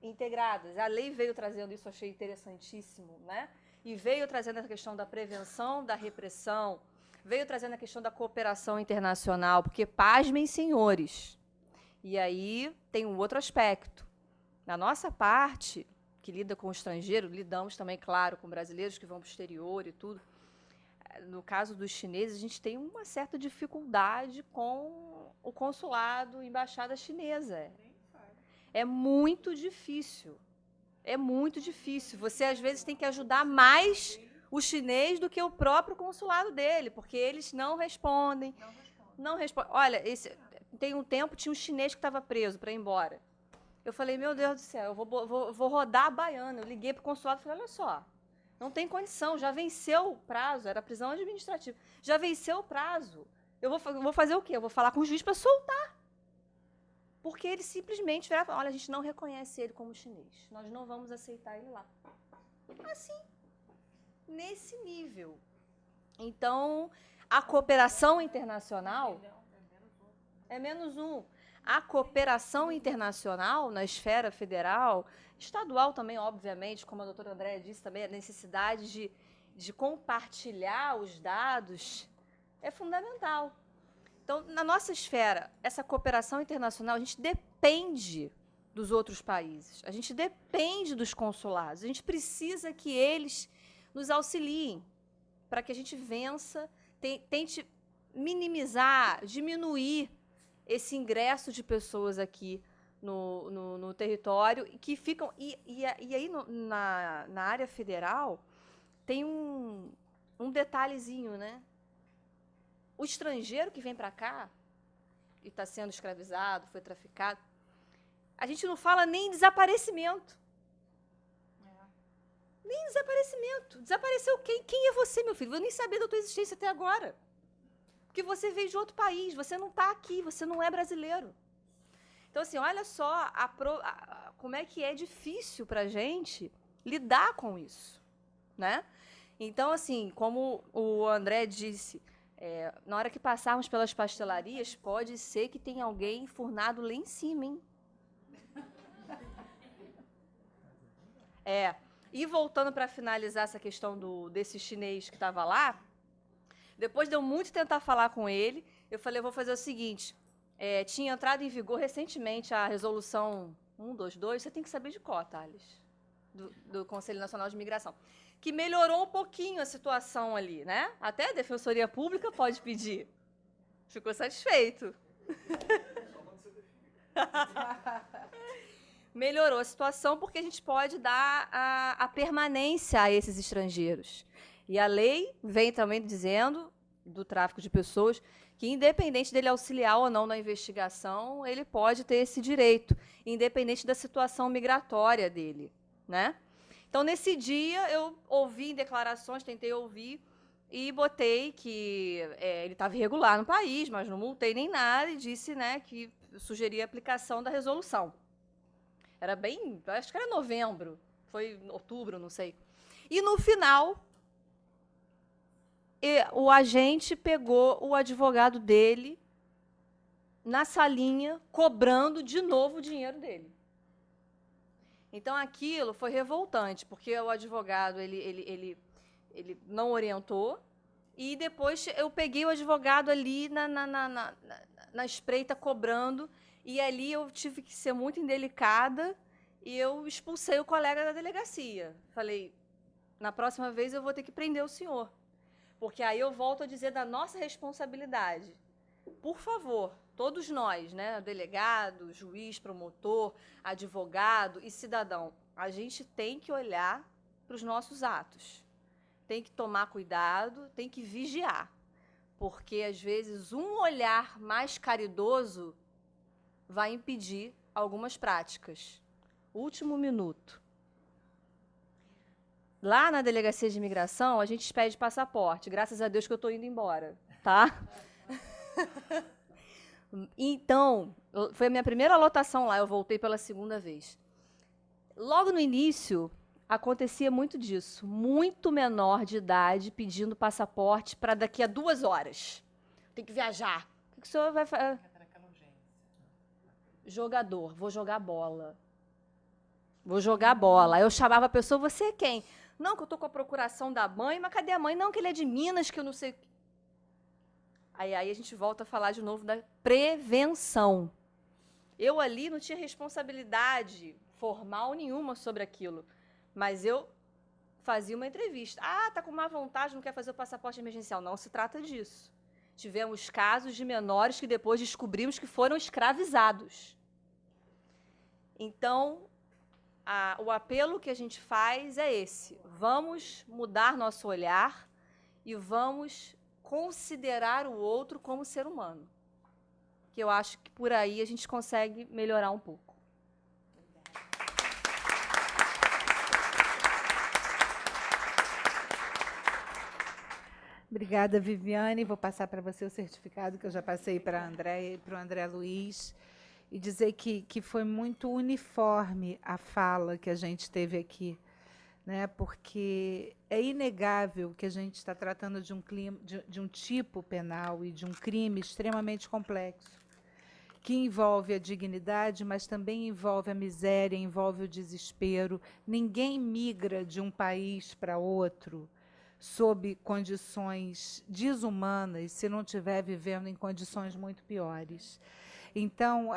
integradas. A lei veio trazendo isso, eu achei interessantíssimo, né? E veio trazendo a questão da prevenção, da repressão, veio trazendo a questão da cooperação internacional, porque, pasmem, senhores, e aí tem um outro aspecto. Na nossa parte, que lida com o estrangeiro, lidamos também, claro, com brasileiros que vão para o exterior e tudo. No caso dos chineses, a gente tem uma certa dificuldade com o consulado, a embaixada chinesa. É muito difícil. É muito difícil. Você, às vezes, tem que ajudar mais o chinês do que o próprio consulado dele, porque eles não respondem. Não respondem. Olha, tem um tempo, tinha um chinês que estava preso para ir embora. Eu falei, meu Deus do céu, eu vou rodar a baiana. Eu liguei para o consulado e falei, olha só, não tem condição, já venceu o prazo, era prisão administrativa. Já venceu o prazo. Eu vou fazer o quê? Eu vou falar com o juiz para soltar. Porque ele simplesmente vai falar, olha, a gente não reconhece ele como chinês. Nós não vamos aceitar ele lá. Assim, nesse nível. Então, a cooperação internacional é -1. A cooperação internacional na esfera federal, estadual também, obviamente, como a doutora Andréa disse também, a necessidade de compartilhar os dados é fundamental. Então, na nossa esfera, essa cooperação internacional, a gente depende dos outros países, a gente depende dos consulados, a gente precisa que eles nos auxiliem para que a gente vença, tente minimizar, diminuir esse ingresso de pessoas aqui no território, que ficam... E aí, na área federal, tem um detalhezinho, né? O estrangeiro que vem para cá e está sendo escravizado, foi traficado, a gente não fala nem em desaparecimento. Nem em desaparecimento. Desapareceu quem? Quem é você, meu filho? Eu nem sabia da tua existência até agora. Porque você veio de outro país, você não está aqui, você não é brasileiro. Então, assim, olha só como é que é difícil para a gente lidar com isso, né? Então, assim, como o André disse, na hora que passarmos pelas pastelarias, pode ser que tenha alguém enfurnado lá em cima, hein? E voltando para finalizar essa questão desse chinês que estava lá, Depois de eu muito tentar falar com ele, eu falei, eu vou fazer o seguinte, tinha entrado em vigor recentemente a resolução 122, você tem que saber de cor, Thales, do Conselho Nacional de Imigração, que melhorou um pouquinho a situação ali, né? Até a Defensoria Pública pode pedir. Ficou satisfeito. Melhorou a situação porque a gente pode dar a permanência a esses estrangeiros. E a lei vem também dizendo, do tráfico de pessoas, que independente dele auxiliar ou não na investigação, ele pode ter esse direito, independente da situação migratória dele, né? Então, nesse dia, eu ouvi em declarações, tentei ouvir, e botei que ele estava irregular no país, mas não multei nem nada, e disse, né, que sugeria a aplicação da resolução. Era bem, acho que era novembro, foi outubro, não sei. E no final, o agente pegou o advogado dele na salinha, cobrando de novo o dinheiro dele. Então, aquilo foi revoltante, porque o advogado ele não orientou, e depois eu peguei o advogado ali na espreita cobrando, e ali eu tive que ser muito indelicada, e eu expulsei o colega da delegacia. Falei, na próxima vez eu vou ter que prender o senhor, porque aí eu volto a dizer da nossa responsabilidade. Por favor, todos nós, né, delegado, juiz, promotor, advogado e cidadão, a gente tem que olhar para os nossos atos. Tem que tomar cuidado, tem que vigiar, porque, às vezes, um olhar mais caridoso vai impedir algumas práticas. Último minuto. Lá na Delegacia de Imigração, a gente pede passaporte. Graças a Deus que eu estou indo embora, tá? Então, foi a minha primeira lotação lá, eu voltei pela segunda vez. Logo no início, acontecia muito disso. Muito menor de idade pedindo passaporte para daqui a 2 horas. Tem que viajar. O que o senhor vai fazer? Jogador, vou jogar bola. Vou jogar bola. Aí eu chamava a pessoa, você é quem? Não, que eu estou com a procuração da mãe, mas cadê a mãe? Não, que ele é de Minas, que eu não sei. Aí a gente volta a falar de novo da prevenção. Eu ali não tinha responsabilidade formal nenhuma sobre aquilo, mas eu fazia uma entrevista. Ah, tá com má vontade, não quer fazer o passaporte emergencial. Não se trata disso. Tivemos casos de menores que depois descobrimos que foram escravizados. Então, o apelo que a gente faz é esse. Vamos mudar nosso olhar e vamos considerar o outro como ser humano. Que eu acho que por aí a gente consegue melhorar um pouco. Obrigada, Viviane. Vou passar para você o certificado que eu já passei para o André Luiz, e dizer que foi muito uniforme a fala que a gente teve aqui, né? Porque é inegável que a gente está tratando de um tipo penal e de um crime extremamente complexo, que envolve a dignidade, mas também envolve a miséria, envolve o desespero. Ninguém migra de um país para outro sob condições desumanas, se não estiver vivendo em condições muito piores. Então,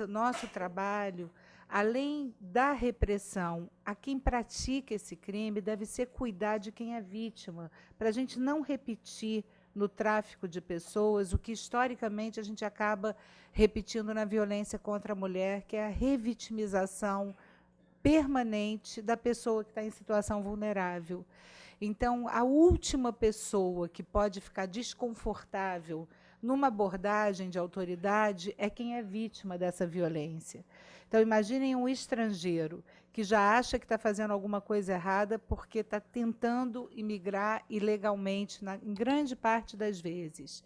nosso trabalho, além da repressão, a quem pratica esse crime deve ser cuidar de quem é vítima, para a gente não repetir no tráfico de pessoas o que, historicamente, a gente acaba repetindo na violência contra a mulher, que é a revitimização permanente da pessoa que está em situação vulnerável. Então, a última pessoa que pode ficar desconfortável numa abordagem de autoridade é quem é vítima dessa violência. Então, imaginem um estrangeiro que já acha que está fazendo alguma coisa errada porque está tentando imigrar ilegalmente, em grande parte das vezes.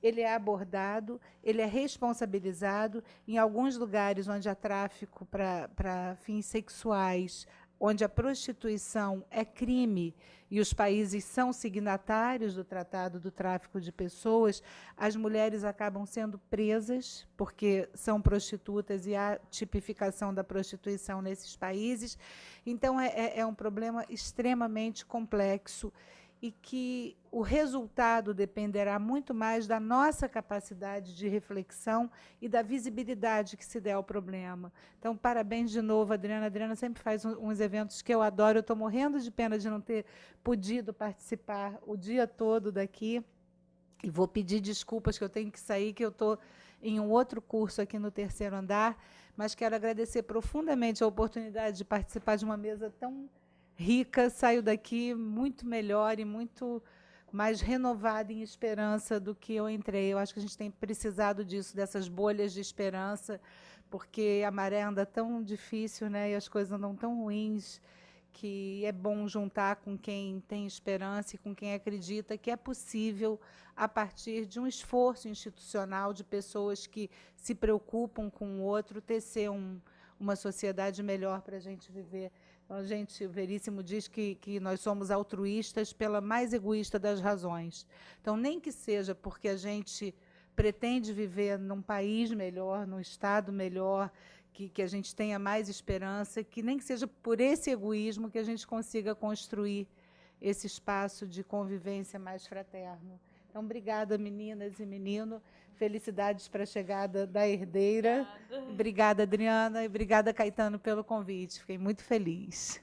Ele é abordado, ele é responsabilizado. Em alguns lugares onde há tráfico para fins sexuais, onde a prostituição é crime e os países são signatários do Tratado do Tráfico de Pessoas, as mulheres acabam sendo presas porque são prostitutas e há tipificação da prostituição nesses países. Então, é um problema extremamente complexo e que o resultado dependerá muito mais da nossa capacidade de reflexão e da visibilidade que se der ao problema. Então, parabéns de novo, Adriana. A Adriana sempre faz uns eventos que eu adoro. Eu estou morrendo de pena de não ter podido participar o dia todo daqui. E vou pedir desculpas que eu tenho que sair, que eu estou em um outro curso aqui no 3º andar, mas quero agradecer profundamente a oportunidade de participar de uma mesa tão rica. Saio daqui muito melhor e muito mais renovada em esperança do que eu entrei. Eu acho que a gente tem precisado disso, dessas bolhas de esperança, porque a maré anda tão difícil, né, e as coisas andam tão ruins, que é bom juntar com quem tem esperança e com quem acredita que é possível, a partir de um esforço institucional de pessoas que se preocupam com o outro, tecer uma sociedade melhor para a gente viver. Então, o Veríssimo diz que nós somos altruístas pela mais egoísta das razões. Então, nem que seja porque a gente pretende viver num país melhor, num estado melhor, que a gente tenha mais esperança, que nem que seja por esse egoísmo que a gente consiga construir esse espaço de convivência mais fraterno. Então, obrigada, meninas e menino. Felicidades para a chegada da herdeira. Obrigada, Adriana, e obrigada, Caetano, pelo convite. Fiquei muito feliz.